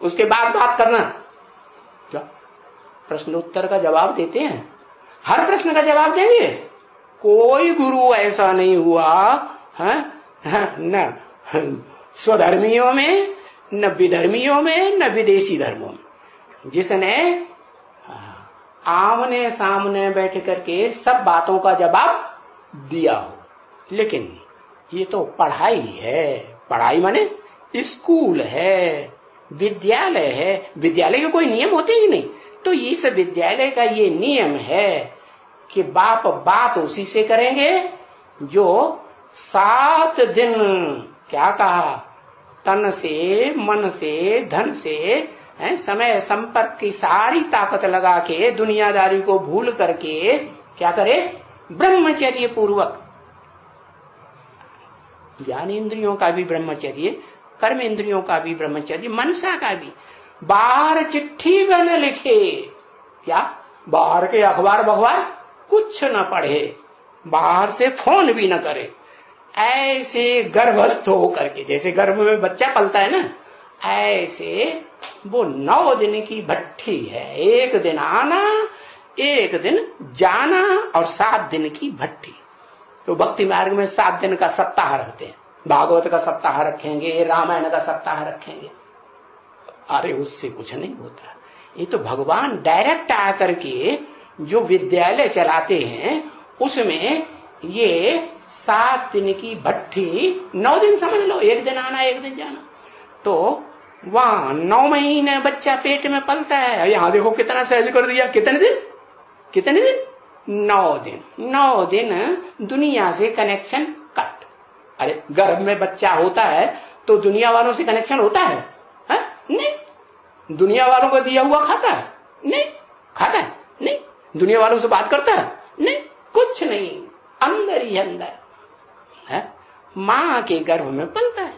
उसके बाद बात करना। क्या प्रश्न उत्तर का जवाब देते हैं? हर प्रश्न का जवाब देंगे? कोई गुरु ऐसा नहीं हुआ न स्वधर्मियों में, न विधर्मियों में, न विदेशी धर्मों में, जिसने आमने सामने बैठ करके सब बातों का जवाब दिया हो। लेकिन ये तो पढ़ाई है। पढ़ाई माने स्कूल है, विद्यालय है। विद्यालय के कोई नियम होते ही नहीं। तो इस विद्यालय का ये नियम है कि बाप बात उसी से करेंगे जो 7 दिन क्या कहा, तन से, मन से, धन से, समय संपर्क की सारी ताकत लगा के दुनियादारी को भूल करके क्या करे? ब्रह्मचर्य पूर्वक। ज्ञान इंद्रियों का भी ब्रह्मचर्य, कर्म इंद्रियों का भी ब्रह्मचर्य, मनसा का भी। बाहर चिट्ठी भी न लिखे, क्या बाहर के अखबार बखबार कुछ न पढ़े, बाहर से फोन भी न करे। ऐसे गर्भस्थ होकर के, जैसे गर्भ में बच्चा पलता है ना, ऐसे वो 9 दिन की भट्ठी है। 1 दिन आना, 1 दिन जाना और 7 दिन की भट्ठी। तो भक्ति मार्ग में 7 दिन का सप्ताह रखते हैं। भागवत का सप्ताह रखेंगे, रामायण का सप्ताह रखेंगे। अरे उससे कुछ नहीं होता। ये तो भगवान डायरेक्ट आकर के जो विद्यालय चलाते हैं उसमें ये 7 दिन की भट्ठी, 9 दिन समझ लो, 1 दिन आना 1 दिन जाना। तो वहां 9 महीने बच्चा पेट में पलता है। यहां देखो कितना सहज कर दिया। कितने दिन? 9 दिन। 9 दिन दुनिया से कनेक्शन कट। अरे गर्भ में बच्चा होता है तो दुनिया वालों से कनेक्शन होता है? नहीं। दुनिया वालों को दिया हुआ खाता है? नहीं। खाता है? नहीं। दुनिया वालों से बात करता है? नहीं, कुछ नहीं, अंदर ही अंदर है, मां के गर्भ में पलता है।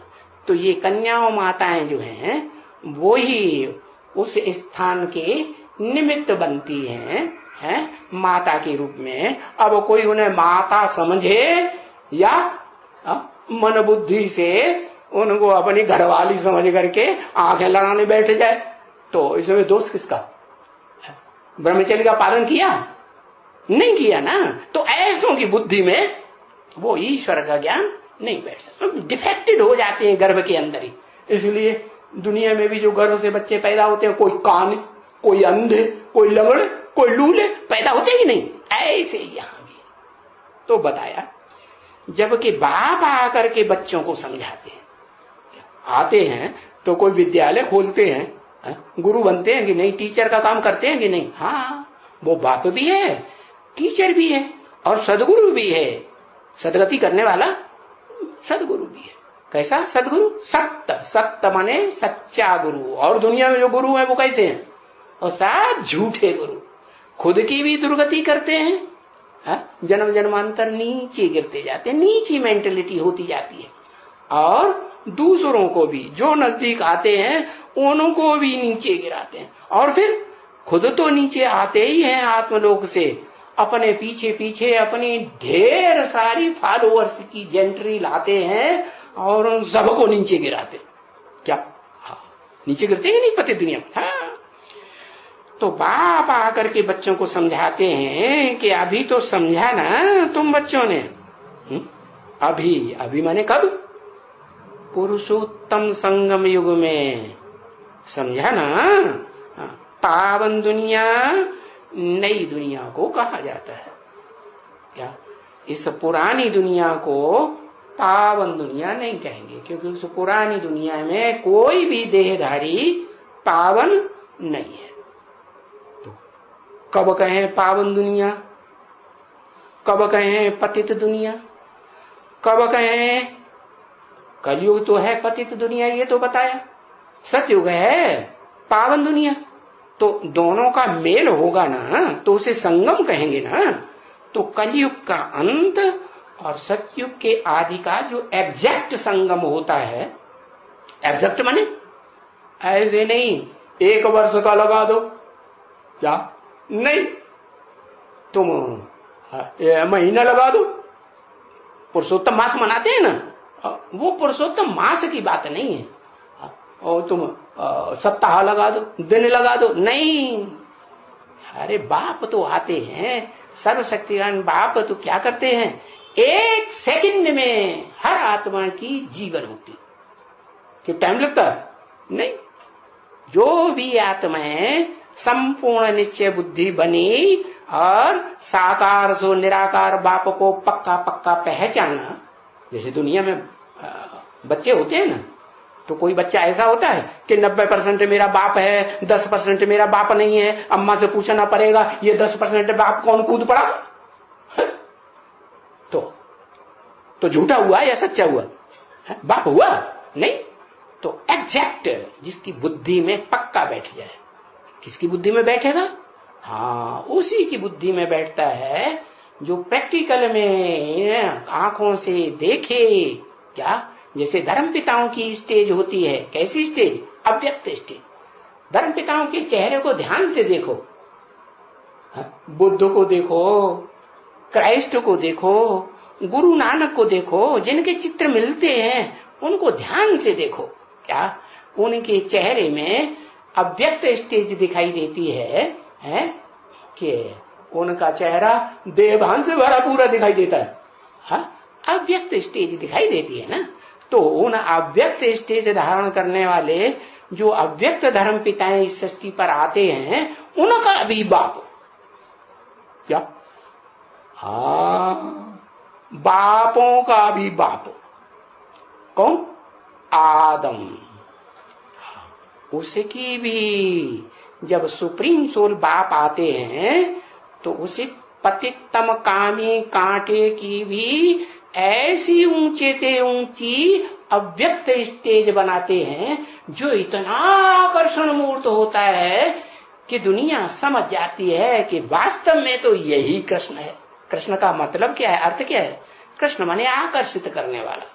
तो ये कन्याओं माताएं जो हैं वो ही उस स्थान के निमित्त बनती हैं माता के रूप में। अब कोई उन्हें माता समझे या मन बुद्धि से उनको अपनी घरवाली समझ करके आंखें लड़ाने बैठ जाए, तो इसमें दोष किसका? ब्रह्मचर्य का पालन किया? नहीं किया ना। तो ऐसों की बुद्धि में वो ईश्वर का ज्ञान नहीं बैठ सकता, डिफेक्टेड हो जाते हैं गर्भ के अंदर ही। इसलिए दुनिया में भी जो गर्भ से बच्चे पैदा होते हैं, कोई कान, कोई अंधे, कोई लंगड़े, कोई लूले पैदा होते ही नहीं, ऐसे ही यहां भी। तो बताया, जबकि बाप आकर के बच्चों को समझाते हैं, आते हैं तो कोई विद्यालय खोलते हैं, गुरु बनते हैं कि नहीं, टीचर का काम करते हैं कि नहीं? हाँ, वो बाप भी है, टीचर भी है और सदगुरु भी है। सदगति करने वाला सदगुरु भी है। कैसा सदगुरु? सत्य। सत्य माने सच्चा गुरु। और दुनिया में जो गुरु है वो कैसे हैं? और सब झूठे गुरु, खुद की भी दुर्गति करते हैं, जन्म जन्मांतर नीचे गिरते जाते हैं, नीची मेंटेलिटी होती जाती है, और दूसरों को भी जो नजदीक आते हैं उनको भी नीचे गिराते हैं, और फिर खुद तो नीचे आते ही हैं आत्मलोक से, अपने पीछे पीछे अपनी ढेर सारी फॉलोअर्स की जेंट्री लाते हैं और उन सबको नीचे गिराते। क्या? हाँ, नीचे गिरते ही नहीं पते दुनिया में। हाँ, तो बाप आकर के बच्चों को समझाते हैं कि अभी तो समझा ना तुम बच्चों ने। अभी अभी माने कब? पुरुषोत्तम संगम युग में समझा ना। पावन दुनिया नई दुनिया को कहा जाता है। क्या? इस पुरानी दुनिया को पावन दुनिया नहीं कहेंगे, क्योंकि उस पुरानी दुनिया में कोई भी देहधारी पावन नहीं है। तो कब कहें पावन दुनिया, कब कहें पतित दुनिया, कब कहें कलयुग तो है पतित दुनिया, ये तो बताया। सतयुग है पावन दुनिया, तो दोनों का मेल होगा ना, तो उसे संगम कहेंगे ना। तो कलयुग का अंत और सतयुग के आदि का जो एग्जैक्ट संगम होता है, एग्जैक्ट माने ऐसे नहीं 1 वर्ष का लगा दो, क्या नहीं, तुम महीना लगा दो। पुरुषोत्तम मास मनाते हैं ना, वो पुरुषोत्तम मास की बात नहीं है। और तुम सप्ताह लगा दो, दिन लगा दो, नहीं। अरे बाप तो आते हैं, सर्वशक्तिवान बाप तो क्या करते हैं, 1 सेकंड में हर आत्मा की जीवन होती। क्यों टाइम लगता है? नहीं। जो भी आत्माएं संपूर्ण निश्चय बुद्धि बनी और साकार सो निराकार बाप को पक्का पक्का पहचाना। जैसे दुनिया में बच्चे होते हैं ना, तो कोई बच्चा ऐसा होता है कि 90% मेरा बाप है, 10% मेरा बाप नहीं है, अम्मा से पूछना पड़ेगा ये 10% बाप कौन कूद पड़ा। तो झूठा हुआ या सच्चा हुआ? बाप हुआ नहीं। तो एग्जैक्ट जिसकी बुद्धि में पक्का बैठ जाए, किसकी बुद्धि में बैठेगा? हाँ, उसी की बुद्धि में बैठता है जो प्रैक्टिकल में आंखों से देखे। क्या? जैसे धर्म पिताओं की स्टेज होती है, कैसी स्टेज? अव्यक्त स्टेज। धर्म पिताओं के चेहरे को ध्यान से देखो, बुद्ध को देखो, क्राइस्ट को देखो, गुरु नानक को देखो, जिनके चित्र मिलते हैं उनको ध्यान से देखो। क्या? उनके चेहरे में अव्यक्त स्टेज दिखाई देती है कि उनका चेहरा देवभान से भरा पूरा दिखाई देता है। हाँ, अव्यक्त स्टेज दिखाई देती है ना। तो उन अव्यक्त स्टेज धारण करने वाले जो अव्यक्त धर्म पिताएं इस सृष्टि पर आते हैं, उनका भी बाप क्या? हाँ, बापों का भी बाप कौन? आदम। उसकी भी जब सुप्रीम सोल बाप आते हैं तो उसे पतितम कामी कांटे की भी ऐसी ऊंचे ते ऊंची अव्यक्त स्टेज बनाते हैं जो इतना आकर्षण मूर्त होता है कि दुनिया समझ जाती है कि वास्तव में तो यही कृष्ण है। कृष्ण का मतलब क्या है, अर्थ क्या है? कृष्ण माने आकर्षित करने वाला।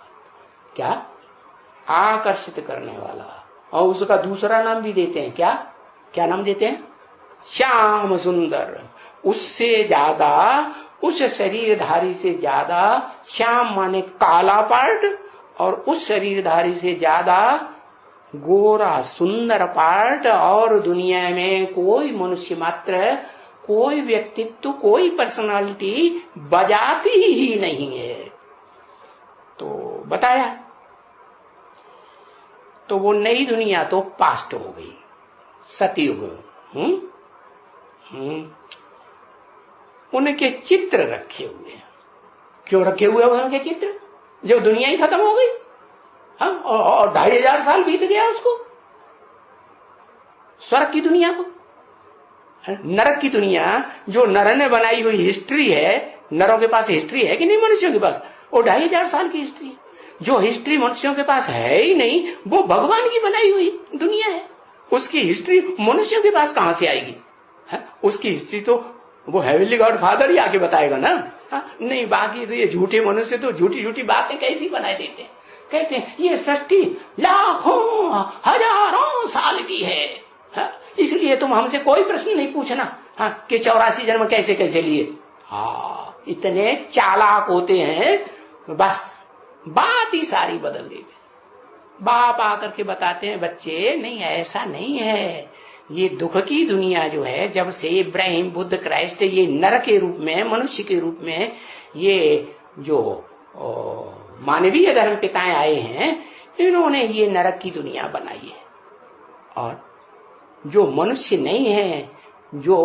क्या? आकर्षित करने वाला। और उसका दूसरा नाम भी देते हैं। क्या क्या नाम देते हैं? श्याम सुंदर। उससे ज्यादा, उस शरीरधारी से ज्यादा, श्याम माने काला पार्ट, और उस शरीरधारी से ज्यादा गोरा सुंदर पार्ट और दुनिया में कोई मनुष्य मात्र, कोई व्यक्तित्व, कोई पर्सनालिटी बजाती ही नहीं है। तो बताया। तो वो नई दुनिया तो पास्ट हो गई, सतयुग। उनके चित्र रखे हुए हैं। क्यों रखे हुए हैं उनके चित्र? जब दुनिया ही खत्म हो गई, और 2500 साल बीत गया उसको, स्वर्ग की दुनिया को। नरक की दुनिया जो नर ने बनाई हुई हिस्ट्री है, नरों के पास हिस्ट्री है कि नहीं मनुष्यों के पास? वो 2500 साल की हिस्ट्री है। जो हिस्ट्री मनुष्यों के पास है ही नहीं, वो भगवान की बनाई हुई दुनिया है। उसकी हिस्ट्री मनुष्यों के पास कहां से आएगी? उसकी हिस्ट्री तो वो हेवनली गॉड फादर ही आके बताएगा ना। नहीं, बाकी तो ये झूठे मनुष्य तो झूठी झूठी बातें कैसी बनाए देते हैं। कहते हैं ये सृष्टि लाखों हजारों साल की है, इसलिए तुम हमसे कोई प्रश्न नहीं पूछना कि 84 जन्म कैसे कैसे लिए। इतने चालाक होते हैं, बस बात ही सारी बदल देते। बाप आकर के बताते हैं, बच्चे नहीं, ऐसा नहीं है। ये दुख की दुनिया जो है, जब से इब्राहिम, बुद्ध, क्राइस्ट ये नर के रूप में, मनुष्य के रूप में ये जो मानवीय धर्म पिताएं आए हैं, इन्होंने ये नरक की दुनिया बनाई है। और जो मनुष्य नहीं है, जो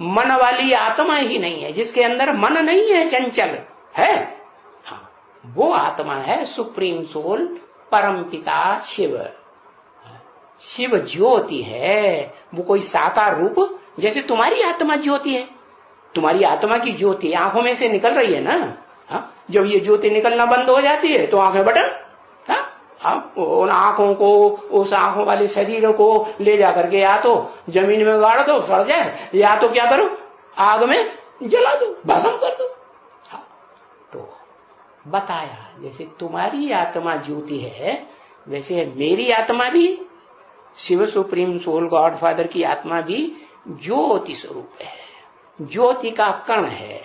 मन वाली आत्मा ही नहीं है, जिसके अंदर मन नहीं है, चंचल है, वो आत्मा है सुप्रीम सोल, परम पिता शिव। शिव ज्योति है, वो कोई साकार रूप। जैसे तुम्हारी आत्मा ज्योति है, तुम्हारी आत्मा की ज्योति आंखों में से निकल रही है ना। जब ये ज्योति निकलना बंद हो जाती है तो आंखें बटन, उन आंखों को, उस आंखों वाले शरीर को ले जाकर के या तो जमीन में गाड़ दो, सड़ जाए, या तो क्या करो, आग में जला दो, भस्म कर दो। तो बताया, जैसे तुम्हारी आत्मा ज्योति है, वैसे मेरी आत्मा भी, Shiv supreme soul God father की आत्मा भी ज्योति स्वरूप है, ज्योति का कण है।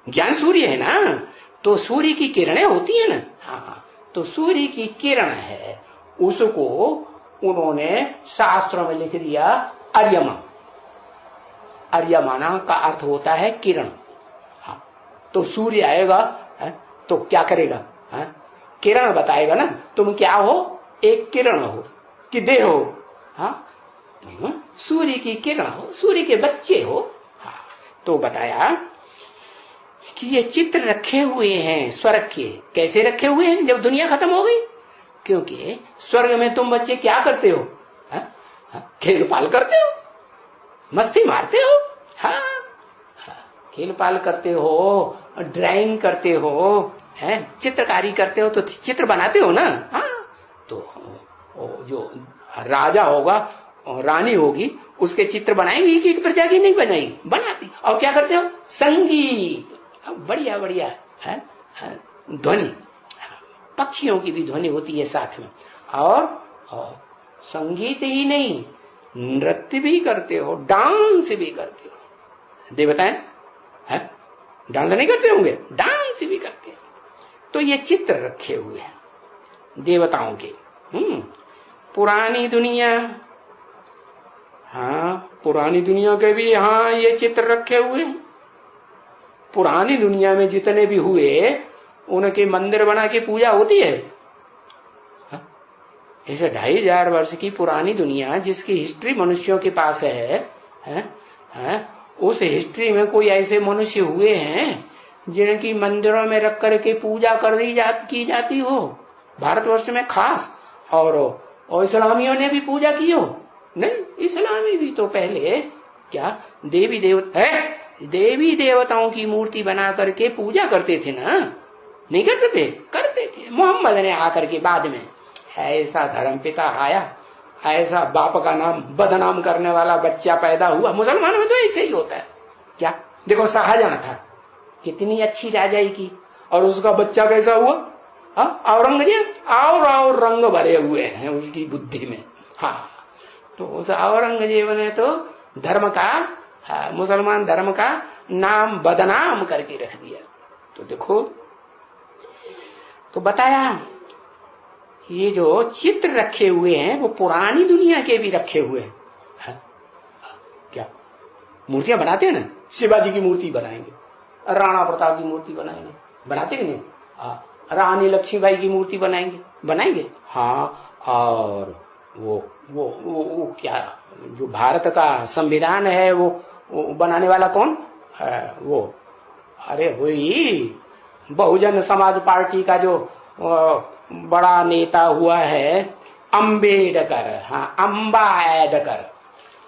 ज्ञान सूर्य है ना, तो सूर्य की किरणें होती है ना। तो सूर्य की किरण है, उसको उन्होंने शास्त्रों में लिख दिया अर्यमा। अर्यमाना का अर्थ होता है किरण। तो सूर्य आएगा तो क्या करेगा? किरण बताएगा ना, तुम क्या हो, एक किरण हो कि देह हो। सूर्य की किरण हो, सूर्य के बच्चे हो। तो बताया कि ये चित्र रखे हुए हैं स्वर्ग के। कैसे रखे हुए हैं जब दुनिया खत्म हो गई? क्योंकि स्वर्ग में तुम बच्चे क्या करते हो? खेल पाल करते हो, मस्ती मारते हो, खेल पाल करते हो, ड्राइंग करते हो, चित्रकारी करते हो, तो चित्र बनाते हो ना। तो जो राजा होगा और रानी होगी, उसके चित्र बनाएंगी कि प्रजा की नहीं बनाएगी? बनाती। और क्या करते हो? संगीत, बढ़िया बढ़िया है, ध्वनि, पक्षियों की भी ध्वनि होती है साथ में। और संगीत ही नहीं, नृत्य भी करते हो, डांस भी करते हो। देवताएं डांस नहीं करते होंगे? डांस भी करते हैं। तो ये चित्र रखे हुए हैं देवताओं के। पुरानी दुनिया, पुरानी दुनिया के भी ये चित्र रखे हुए हैं। पुरानी दुनिया में जितने भी हुए, उनके मंदिर बना के पूजा होती है। ऐसे 2500 वर्ष की पुरानी दुनिया, जिसकी हिस्ट्री मनुष्यों के पास है, उस हिस्ट्री में कोई ऐसे मनुष्य हुए हैं जिनकी मंदिरों में रख करके पूजा की जाती हो, भारतवर्ष में खास। और इस्लामियों ने भी पूजा की हो? नहीं, इस्लामी भी तो पहले क्या देवी देवताओं की मूर्ति बना करके पूजा करते थे ना। नहीं करते थे? करते थे। मोहम्मद ने आकर के बाद में ऐसा धर्म पिता आया, ऐसा बाप का नाम बदनाम करने वाला बच्चा पैदा हुआ। मुसलमानों में तो ऐसे ही होता है। क्या देखो, शाहजहां था, कितनी अच्छी राजाई की, और उसका बच्चा कैसा हुआ? औरंगजेब। और रंग भरे हुए हैं उसकी बुद्धि में। हाँ, तो उस औरंगजेब ने तो धर्म का, मुसलमान धर्म का नाम बदनाम करके रख दिया। तो देखो, तो बताया ये जो चित्र रखे हुए हैं वो पुरानी दुनिया के भी रखे हुए हैं। क्या मूर्तियां बनाते हैं ना, शिवाजी की मूर्ति बनाएंगे, राणा प्रताप की मूर्ति बनाएंगे, बनाते कि नहीं? रानी लक्ष्मीबाई की मूर्ति बनाएंगे। हाँ, और वो क्या, जो भारत का संविधान है वो बनाने वाला कौन है? वो अरे वही बहुजन समाज पार्टी का जो बड़ा नेता हुआ है अम्बेडकर। हाँ, अम्बाएडकर।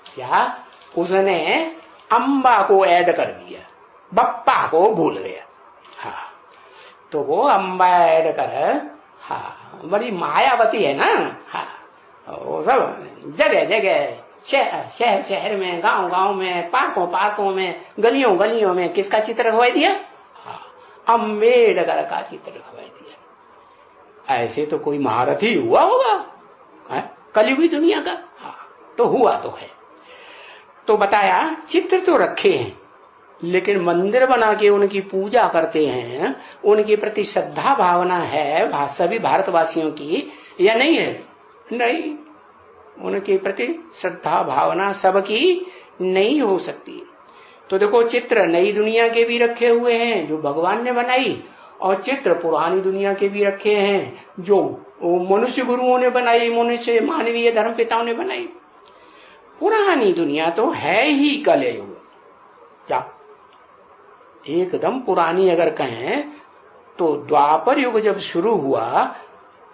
क्या उसने अम्बा को ऐड कर दिया, बप्पा को भूल गया। हाँ, तो वो अम्बेडकर, हाँ, बड़ी मायावती है ना। हाँ, वो सब जगह जगह, शहर शहर में, गांव गांव में, पार्कों पार्कों में, गलियों गलियों में किसका चित्र खवाई दिया? हाँ, अम्बेडकर का चित्र खवाई दिया। ऐसे तो कोई महारथी हुआ होगा कलयुगी दुनिया का? हाँ, तो हुआ तो है। तो बताया चित्र तो रखे हैं, लेकिन मंदिर बना के उनकी पूजा करते हैं, उनके प्रति श्रद्धा भावना है सभी भारतवासियों की या नहीं है? नहीं, उनके प्रति श्रद्धा भावना सबकी नहीं हो सकती। तो देखो, चित्र नई दुनिया के भी रखे हुए हैं जो भगवान ने बनाई, और चित्र पुरानी दुनिया के भी रखे हैं जो मनुष्य गुरुओं ने बनाई, मनुष्य मानवीय धर्म पिताओं ने बनाई। पुरानी दुनिया तो है ही कलयुग। क्या एकदम पुरानी अगर कहें तो द्वापर युग जब शुरू हुआ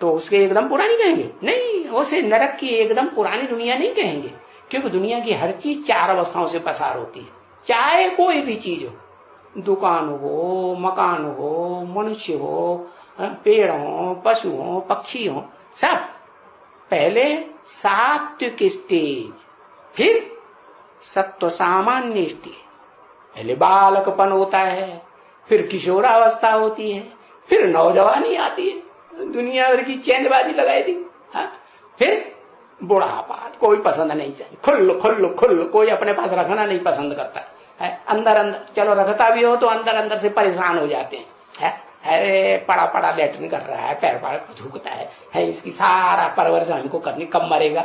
तो उसके एकदम पुरानी कहेंगे? नहीं, उसे नरक की एकदम पुरानी दुनिया नहीं कहेंगे, क्योंकि दुनिया की हर चीज 4 अवस्थाओं से पसार होती है। चाहे कोई भी चीज हो, दुकान हो, मकान हो, मनुष्य हो, पेड़ हो, पशु हो, पक्षी हो, सब पहले सात्विक स्टेज, फिर सत्व सामान्य स्टेज। पहले बालकपन होता है, फिर किशोरावस्था होती है, फिर नौजवानी आती है, दुनिया भर की चेंदबाजी लगाई थी। फिर बुढ़ापा, कोई पसंद नहीं चाहिए, खुल्ल कोई अपने पास रखना नहीं पसंद करता है। अंदर अंदर, चलो रखता भी हो तो अंदर अंदर से परेशान हो जाते हैं। अरे पड़ा पड़ा लेटरिन कर रहा है, पैर पैर झुकता है, इसकी सारा परवरिश हमको करनी, कब मरेगा?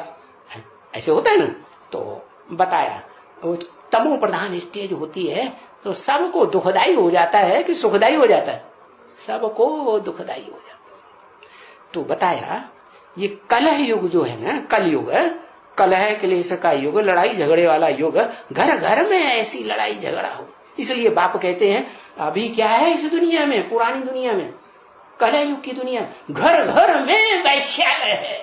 ऐसे होता है ना। तो बताया वो तमो प्रधान स्टेज होती है तो सबको दुखदाई हो जाता है कि सुखदाई हो जाता है? सबको दुखदाई हो जाता है। तो बताया ये कलह युग जो है ना, कल युग, कलह क्लेश का युग, लड़ाई झगड़े वाला युग, घर घर में ऐसी लड़ाई झगड़ा हो। इसलिए बाप कहते हैं अभी क्या है इस दुनिया में, पुरानी दुनिया में, कलह युग की दुनिया, घर घर में वैश्यालय है,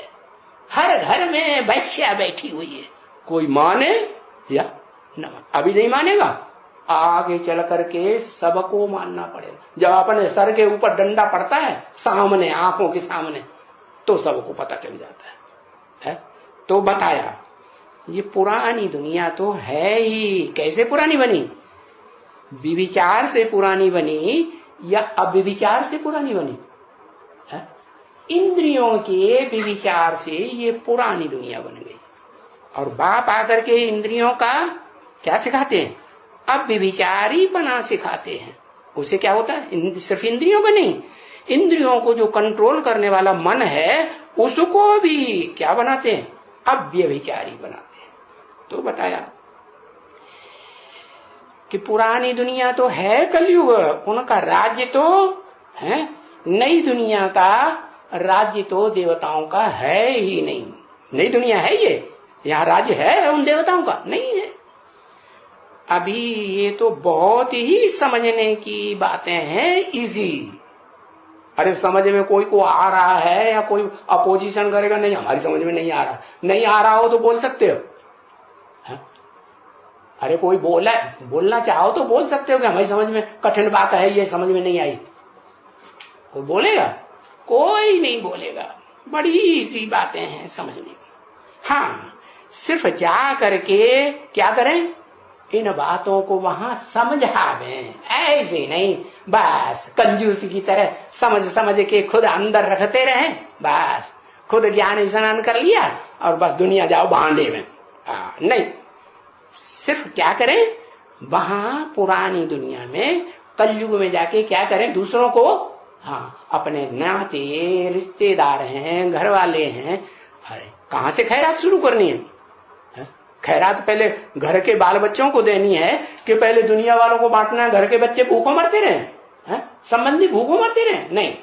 हर घर में वैश्या बैठी हुई है। कोई माने या न, अभी नहीं मानेगा, आगे चल करके सबको मानना पड़ेगा। जब अपने सर के ऊपर डंडा पड़ता है सामने, आंखों के सामने, तो सबको पता चल जाता है। तो बताया ये पुरानी दुनिया तो है ही। कैसे पुरानी बनी? विविचार से पुरानी बनी या अविविचार से पुरानी बनी? इंद्रियों के विविचार से ये पुरानी दुनिया बन गई। और बाप आकर के इंद्रियों का क्या सिखाते हैं? अब विविचारी बना सिखाते हैं। उसे क्या होता है? सिर्फ इंद्रियों का नहीं, इंद्रियों को जो कंट्रोल करने वाला मन है उसको भी क्या बनाते हैं? अब व्यभिचारी बनाते हैं। तो बताया कि पुरानी दुनिया तो है कलयुग, उनका राज्य तो है, नई दुनिया का राज्य तो देवताओं का है ही नहीं। नई दुनिया है ये, यहाँ राज्य है उन देवताओं का नहीं है। अभी ये तो बहुत ही समझने की बातें हैं, इजी। अरे समझ में कोई को आ रहा है या कोई अपोजिशन करेगा, नहीं हमारी समझ में नहीं आ रहा, नहीं आ रहा हो तो बोल सकते हो। अरे कोई बोलना चाहो तो बोल सकते हो कि हमारी समझ में कठिन बात है, ये समझ में नहीं आई। वो बोलेगा? कोई नहीं बोलेगा। बड़ी सी बातें हैं समझने की। हाँ, सिर्फ जा करके क्या करें, इन बातों को वहां समझावें, ऐसे नहीं बस कंजूसी की तरह समझ समझ के खुद अंदर रखते रहे, बस खुद ज्ञान स्नान कर लिया और बस दुनिया जाओ भांडे में। नहीं, सिर्फ क्या करें, वहां पुरानी दुनिया में कलयुग में जाके क्या करें, दूसरों को, हाँ, अपने नाते रिश्तेदार हैं, घर वाले हैं, अरे कहां से खैरात शुरू करनी है? खैरात पहले घर के बाल बच्चों को देनी है कि पहले दुनिया वालों को बांटना, घर के बच्चे भूखों मरते रहे, संबंधी भूखों मरते रहे? नहीं,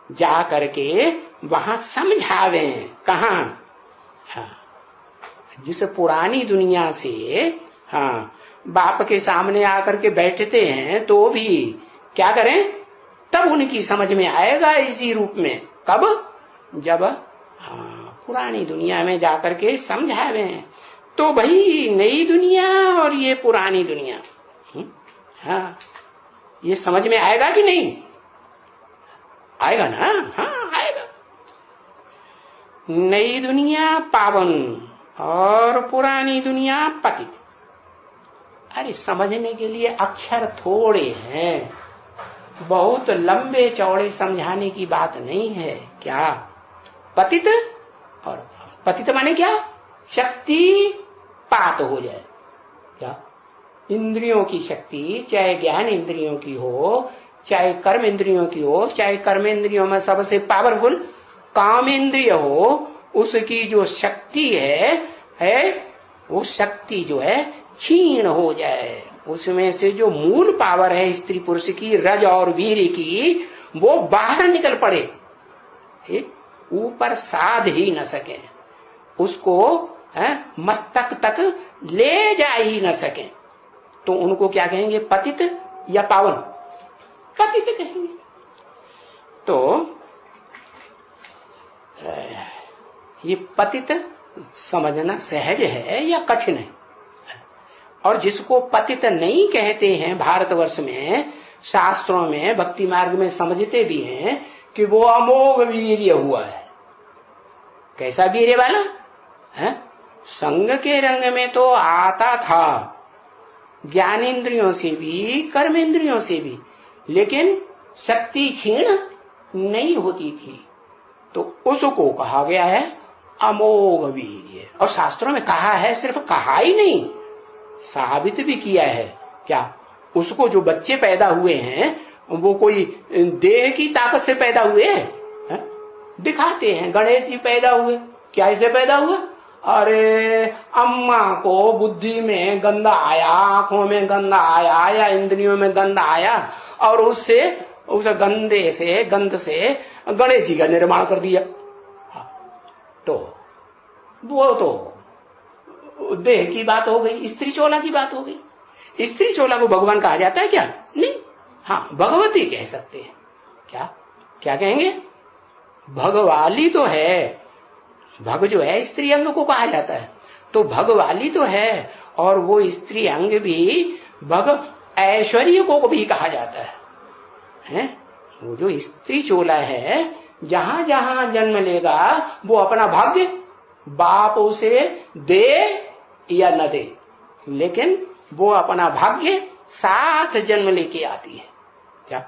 जा करके वहां समझावें। कहां? हाँ, जिस पुरानी दुनिया से, हाँ, बाप के सामने आकर के बैठते हैं तो भी क्या करें, तब उनकी समझ में आएगा इसी रूप में। कब? जब, हाँ, पुरानी दुनिया में जाकर के समझावें। तो भाई नई दुनिया और ये पुरानी दुनिया, हाँ, ये समझ में आएगा कि नहीं? आएगा ना? हाँ, आएगा। नई दुनिया पावन और पुरानी दुनिया पतित। अरे समझने के लिए अक्षर थोड़े हैं, बहुत लंबे चौड़े समझाने की बात नहीं है। क्या? पतित और पतित माने क्या? शक्ति पात हो जाए। क्या? इंद्रियों की शक्ति, चाहे ज्ञान इंद्रियों की हो, चाहे कर्म इंद्रियों की हो, चाहे कर्म इंद्रियों में सबसे पावरफुल काम इंद्रिय हो, उसकी जो शक्ति है वो शक्ति जो है क्षीण हो जाए, उसमें से जो मूल पावर है स्त्री पुरुष की, रज और वीर की, वो बाहर निकल पड़े, ऊपर साध ही न सके, उसको मस्तक तक ले जा ही न सके, तो उनको क्या कहेंगे? पतित या पावन? पतित कहेंगे। तो ये पतित समझना सहज है या कठिन है? और जिसको पतित नहीं कहते हैं भारतवर्ष में, शास्त्रों में, भक्ति मार्ग में समझते भी हैं कि वो अमोघ वीर्य हुआ है। कैसा वीर्य वाला है? संग के रंग में तो आता था, ज्ञानेंद्रियों से भी कर्मेंद्रियों से भी, लेकिन शक्ति क्षीण नहीं होती थी, तो उसको कहा गया है अमोघ वीर्य। और शास्त्रों में कहा है, सिर्फ कहा ही नहीं, साबित भी किया है। क्या? उसको जो बच्चे पैदा हुए हैं वो कोई देह की ताकत से पैदा हुए हैं? दिखाते हैं। गणेश जी पैदा हुए, क्या ऐसे पैदा हुए? अरे अम्मा को बुद्धि में गंदा आया, आंखों में गंदा आया या इंद्रियों में गंदा आया, और उससे उस गंदे से गंध से गणेश जी का निर्माण कर दिया। तो वो तो देह की बात हो गई, स्त्री चोला की बात हो गई। स्त्री चोला को भगवान कहा जाता है क्या? नहीं। हाँ, भगवती कह सकते हैं। क्या क्या कहेंगे? भगवाली तो है, भग जो है स्त्री अंग को कहा जाता है, तो भगवाली तो है, और वो स्त्री अंग भी भग ऐश्वर्य को भी कहा जाता है। वो जो स्त्री चोला है, जहां जहां जन्म लेगा वो अपना भाग्य बाप उसे दे या न दे, लेकिन वो अपना भाग्य साथ जन्म लेके आती है। क्या?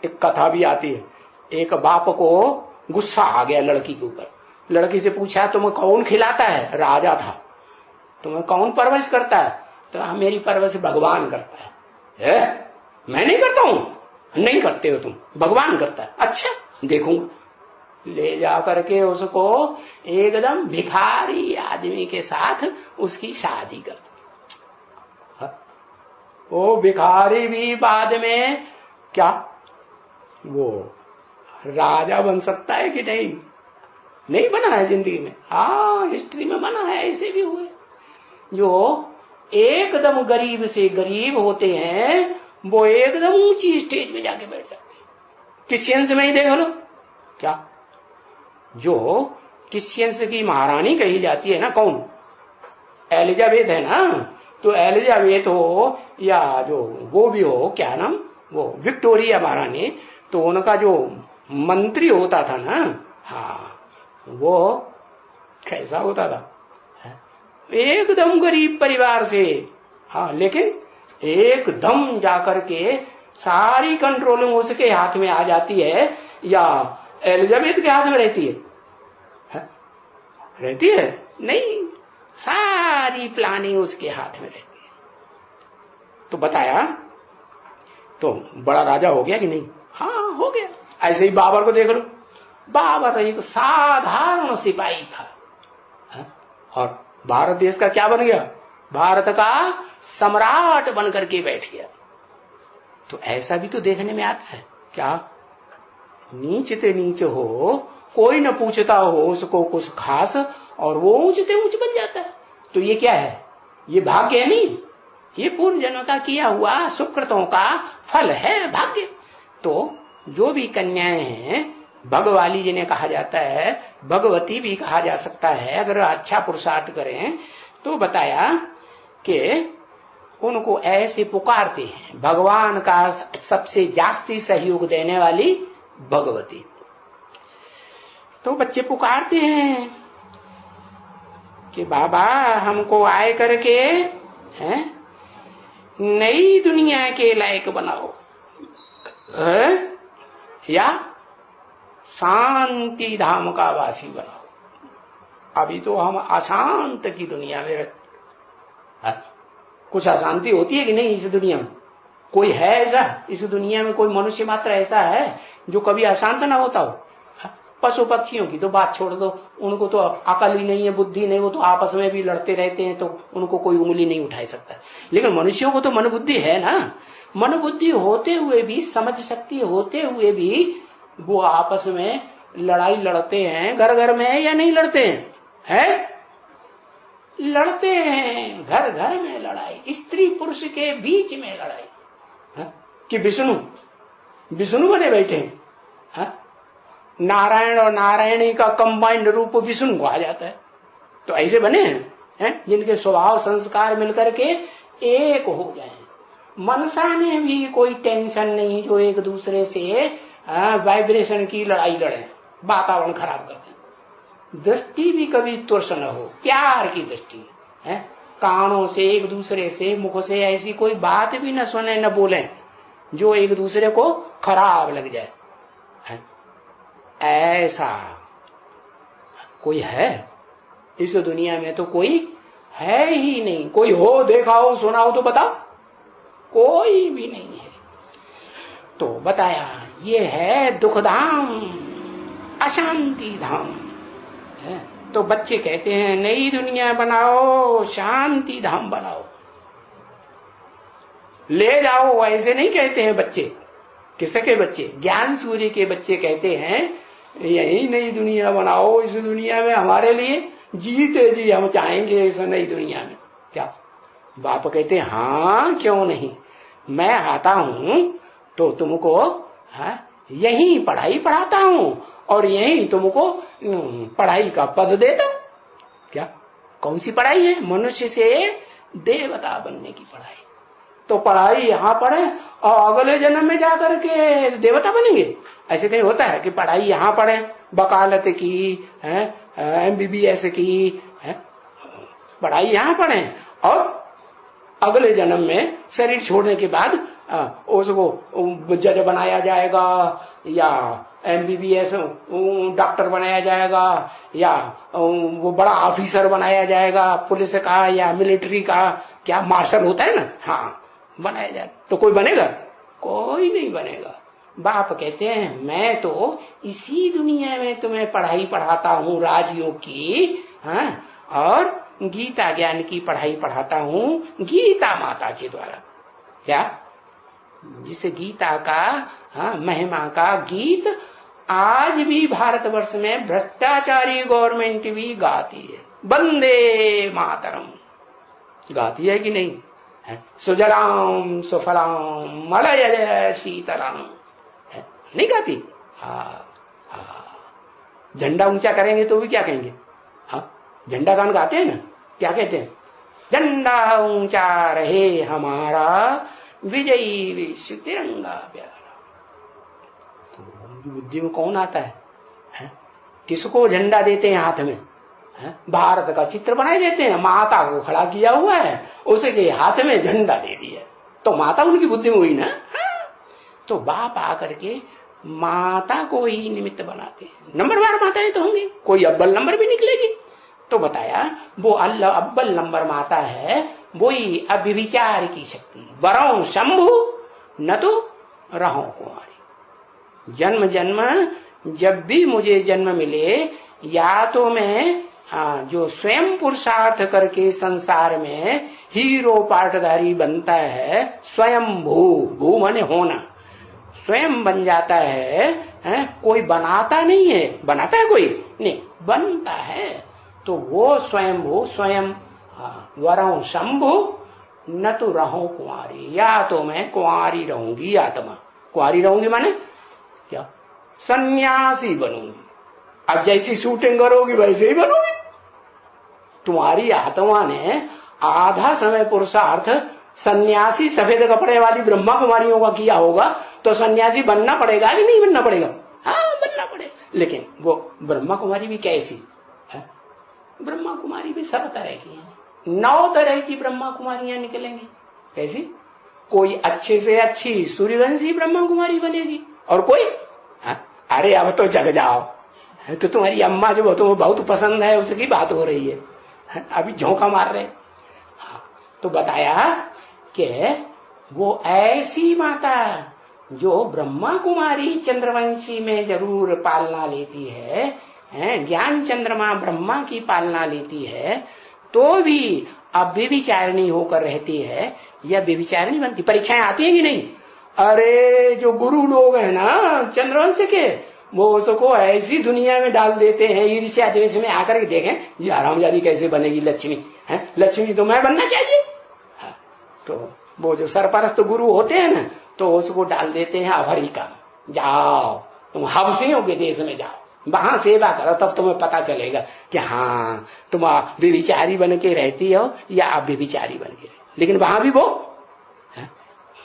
एक कथा भी आती है, एक बाप को गुस्सा आ गया लड़की के ऊपर। लड़की से पूछा तुम्हें कौन खिलाता है? राजा था। तुम्हें कौन परवरिश करता है? तो मेरी परवरिश भगवान करता है। मैं नहीं करता हूं? नहीं करते हो तुम, भगवान करता है। अच्छा देखूंगा। ले जा करके उसको एकदम भिखारी आदमी के साथ उसकी शादी कर दी। वो भिखारी भी बाद में क्या वो राजा बन सकता है कि नहीं? नहीं बना है जिंदगी में। हाँ, हिस्ट्री में बना है, ऐसे भी हुए जो एकदम गरीब से गरीब होते हैं, वो एकदम ऊंची स्टेज में जाके बैठ जाते हैं। क्रिश्चियंस में ही देख लो। क्या? जो क्रिश्चियंस की महारानी कही जाती है ना, कौन? एलिजाबेथ है ना। तो एलिजाबेथ हो या जो वो भी हो, क्या नाम, वो विक्टोरिया महारानी, तो तो उनका जो मंत्री होता था ना, हाँ, वो कैसा होता था, एकदम गरीब परिवार से, हाँ, लेकिन एकदम जाकर के सारी कंट्रोलिंग उसके हाथ में आ जाती है, या एलिजाबेथ के हाथ में रहती है? रहती है नहीं, सारी प्लानिंग उसके हाथ में रहती है। तो बताया, तो बड़ा राजा हो गया कि नहीं? हाँ, हो गया। ऐसे ही बाबर को देख लो, बाबर एक साधारण सिपाही था, और भारत देश का क्या बन गया? भारत का सम्राट बनकर के बैठ गया। तो ऐसा भी तो देखने में आता है क्या? नीच ते नीच हो, कोई न पूछता हो उसको कुछ खास, और वो ऊंचते ऊंच बन जाता है। तो ये क्या है? ये भाग्य है नहीं, ये पूर्व जन्म का किया हुआ सुकृतों का फल है, भाग्य। तो जो भी कन्याएं हैं, भगवाली जिन्हें कहा जाता है, भगवती भी कहा जा सकता है अगर अच्छा पुरुषार्थ करें, तो बताया कि उनको ऐसे पुकारते हैं, भगवान का सबसे जास्ती सहयोग देने वाली भगवती। तो बच्चे पुकारते हैं कि बाबा हमको आए करके हैं नई दुनिया के लायक बनाओ, या शांति धाम का वासी बनाओ। अभी तो हम अशांत की दुनिया में रहते। कुछ अशांति होती है कि नहीं इस दुनिया में? कोई है ऐसा इस दुनिया में? कोई मनुष्य मात्र ऐसा है जो कभी अशांत ना होता हो? पशु पक्षियों की तो बात छोड़ दो, उनको तो अकल ही नहीं है, बुद्धि नहीं, वो तो आपस में भी लड़ते रहते हैं, तो उनको कोई उंगली नहीं उठा सकता। लेकिन मनुष्यों को तो मन बुद्धि है ना, मन बुद्धि होते हुए भी, समझ शक्ति होते हुए भी वो आपस में लड़ाई लड़ते हैं। घर घर में है या नहीं लड़ते हैं? है? लड़ते हैं, घर घर में लड़ाई, स्त्री पुरुष के बीच में लड़ाई। कि विष्णु बने बैठे हैं, नारायण और नारायणी का कंबाइंड रूप विष्णु कहा जाता है। तो ऐसे बने हैं जिनके स्वभाव संस्कार मिलकर के एक हो गए। मनसा ने भी कोई टेंशन नहीं जो एक दूसरे से वाइब्रेशन की लड़ाई लड़े, वातावरण खराब करते हैं। दृष्टि भी कभी तुर्स न हो, प्यार की दृष्टि है, कानों से एक दूसरे से, मुख से ऐसी कोई बात भी न सुने न बोले जो एक दूसरे को खराब लग जाए। ऐसा कोई है इस दुनिया में? तो कोई है ही नहीं। कोई हो, देखा हो, सुना हो तो बताओ, कोई भी नहीं है। तो बताया ये है दुखधाम, अशांति धाम है। तो बच्चे कहते हैं नई दुनिया बनाओ, शांति धाम बनाओ, ले जाओ। ऐसे नहीं कहते हैं बच्चे। किसके बच्चे? ज्ञान सूर्य के बच्चे कहते हैं यही नई दुनिया बनाओ, इस दुनिया में हमारे लिए जीते जी हम चाहेंगे इस नई दुनिया में। क्या बाप कहते हैं हाँ क्यों नहीं, मैं आता हूं तो तुमको यही पढ़ाई पढ़ाता हूं और यही तुमको पढ़ाई का पद देता हूं। क्या कौन सी पढ़ाई है? मनुष्य से देवता बनने की पढ़ाई। तो पढ़ाई यहां पढ़े और अगले जन्म में जाकर के देवता बनेंगे? ऐसे कहीं होता है कि पढ़ाई यहां पढ़े, वकालत की है, MBBS की है, पढ़ाई यहां पढ़े और अगले जन्म में शरीर छोड़ने के बाद उसको जज बनाया जाएगा या MBBS डॉक्टर बनाया जाएगा या वो बड़ा ऑफिसर बनाया जाएगा, पुलिस का या मिलिट्री का, क्या मार्शल होता है ना, हाँ बनाया जाएगा। तो कोई बनेगा? कोई नहीं बनेगा। बाप कहते हैं मैं तो इसी दुनिया में तुम्हें पढ़ाई पढ़ाता हूँ राजयोग की, और गीता ज्ञान की पढ़ाई पढ़ाता हूँ गीता माता के द्वारा। क्या जिस गीता का महिमा का गीत आज भी भारतवर्ष में भ्रष्टाचारी गवर्नमेंट भी गाती है। वंदे मातरम गाती है कि नहीं? सुजलाम सुफलाम मलयज शीतलाम, नहीं गाती? झंडा ऊंचा करेंगे तो भी क्या कहेंगे? झंडा गान गाते हैं ना, क्या कहते हैं? झंडा ऊंचा रहे हमारा, विजयी विश्व तिरंगा प्यारा। उनकी बुद्धि में कौन आता है? किसको झंडा देते हैं हाथ में? भारत का चित्र बनाए देते हैं, माता को खड़ा किया हुआ है, उसके हाथ में झंडा दे दिया, तो माता उनकी बुद्धि में हुई ना। तो बाप आकर के माता को ही निमित्त बनाते हैं। नंबरवार माताएं तो होंगी, कोई अव्वल नंबर भी निकलेगी। तो बताया वो अव्वल नंबर माता है, वही अव्यभिचार की शक्ति। वरों शंभु न तो रहो कुमारी। जन्म जन्म जब भी मुझे जन्म मिले, या तो मैं जो स्वयं पुरुषार्थ करके संसार में हीरो पाटधारी बनता है, स्वयं भू माने होना, स्वयं बन जाता है, कोई बनाता नहीं है। बनाता है कोई नहीं, बनता है। तो वो स्वयं भू, स्वयं वरों शंभु न तो रहो कुंवारी, या तो मैं कुंवारी रहूंगी आत्मा। कुंवारी रहूंगी माने क्या? सन्यासी बनूंगी। अब जैसी शूटिंग करोगी वैसे ही बनोगी। तुम्हारी आत्मा ने आधा समय पुरुषार्थ सन्यासी सफेद कपड़े वाली ब्रह्मा कुमारियों का किया होगा, तो सन्यासी बनना पड़ेगा कि नहीं बनना पड़ेगा? हाँ, बनना पड़ेगा। लेकिन वो ब्रह्मा कुमारी भी कैसी है? ब्रह्मा कुमारी भी सब तरह की है। 9 तरह की ब्रह्मा कुमारियां निकलेंगी। कैसी? कोई अच्छे से अच्छी सूर्यवंशी ब्रह्मा कुमारी बनेगी, और कोई अरे अब तो जग जाओ, तो तुम्हारी अम्मा जो तुम्हें बहुत पसंद है उसकी बात हो रही है, अभी झोंका मार रहे। तो बताया कि वो ऐसी माता जो ब्रह्मा कुमारी चंद्रवंशी में जरूर पालना लेती है, ज्ञान चंद्रमा ब्रह्मा की पालना लेती है, तो भी अब व्यभिचारिणी होकर रहती है, या व्यभिचारिणी बनती। परीक्षाएं आती है कि नहीं? अरे जो गुरु लोग हैं ना चंद्रवंश के, वो उसको ऐसी दुनिया में डाल देते हैं, ईर्ष्या द्वेष में आकर के देखें ये हरामजादी कैसे बनेगी लक्ष्मी है, लक्ष्मी तो मैं बनना चाहिए। तो वो जो सरपरस्त गुरु होते हैं ना, तो उसको डाल देते हैं अवरिका, जाओ तुम हवसियों के देश में जाओ, वहां सेवा करो, तब तुम्हें पता चलेगा कि हाँ तुम व्यभिचारी बन के रहती हो या अव्यभिचारी बन के। लेकिन वहां भी वो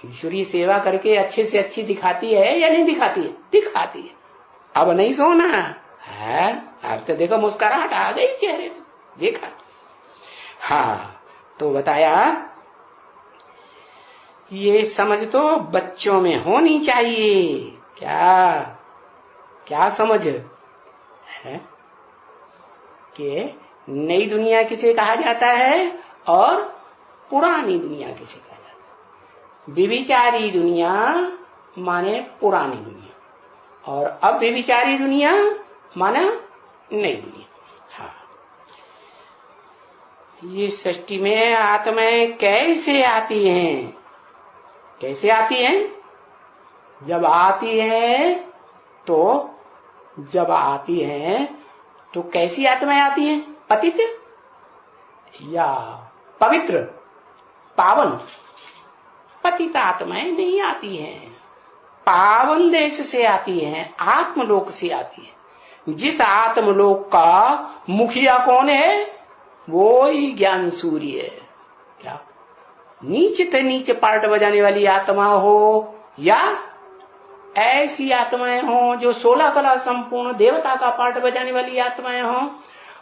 ईश्वरीय सेवा करके अच्छे से अच्छी दिखाती है या नहीं दिखाती है? दिखाती है। अब नहीं सोना है, अब तो देखो मुस्कुराहट आ गई चेहरे पे, देखा। हाँ, तो बताया ये समझ तो बच्चों में होनी चाहिए। क्या क्या समझ है कि नई दुनिया किसे कहा जाता है और पुरानी दुनिया किसे कहा जाता है? व्यभिचारी दुनिया माने पुरानी दुनिया, और अव्यभिचारी दुनिया माना नई दुनिया। हाँ, ये सृष्टि में आत्माएं कैसे आती हैं? कैसे आती हैं? जब आती हैं तो कैसी आत्माएं आती हैं? पतित या पवित्र पावन? पतित आत्माएं नहीं आती हैं, पावन देश से आती हैं, आत्मलोक से आती है। जिस आत्मलोक का मुखिया कौन है? वो ही ज्ञान सूर्य है। क्या नीच से नीच पार्ट बजाने वाली आत्मा हो, या ऐसी आत्माएं हो जो 16 कला संपूर्ण देवता का पार्ट बजाने वाली आत्माएं हो,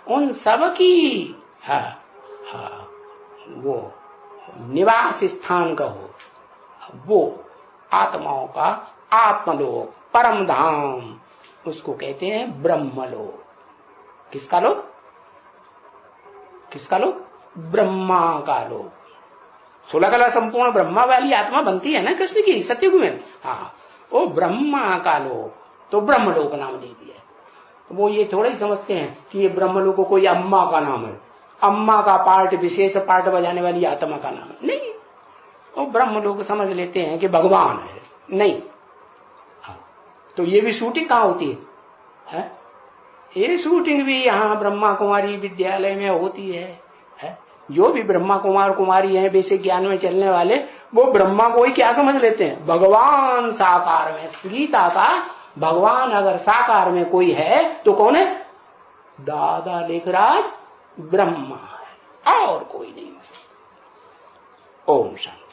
उन सब की वो निवास स्थान का हो, वो आत्माओं का आत्मलोक, परम धाम, उसको कहते हैं ब्रह्मलोक। किसका लोक? किसका लोक? ब्रह्मा का लोक। 16 कला संपूर्ण ब्रह्मा वाली आत्मा बनती है ना कृष्ण की सत्युग में। हाँ, वो ब्रह्मा का लोक, तो ब्रह्मलोक नाम दे दिया। वो ये थोड़ा ही समझते हैं कि ये ब्रह्मलोक को कोई अम्मा का नाम है, अम्मा का पार्ट, विशेष पार्ट बजाने वाली आत्मा का नाम है। नहीं, वो ब्रह्मलोक समझ लेते हैं कि भगवान है। नहीं, तो ये भी शूटिंग कहाँ होती है? ये शूटिंग भी यहाँ ब्रह्मा कुमारी विद्यालय में होती है। जो भी ब्रह्मा कुमार कुमारी हैं बेसिक ज्ञान में चलने वाले, वो ब्रह्मा को ही क्या समझ लेते हैं? भगवान साकार में। गीता का भगवान अगर साकार में कोई है तो कौन है? दादा लेखराज ब्रह्मा है, और कोई नहीं हो सकता। ओम शांति।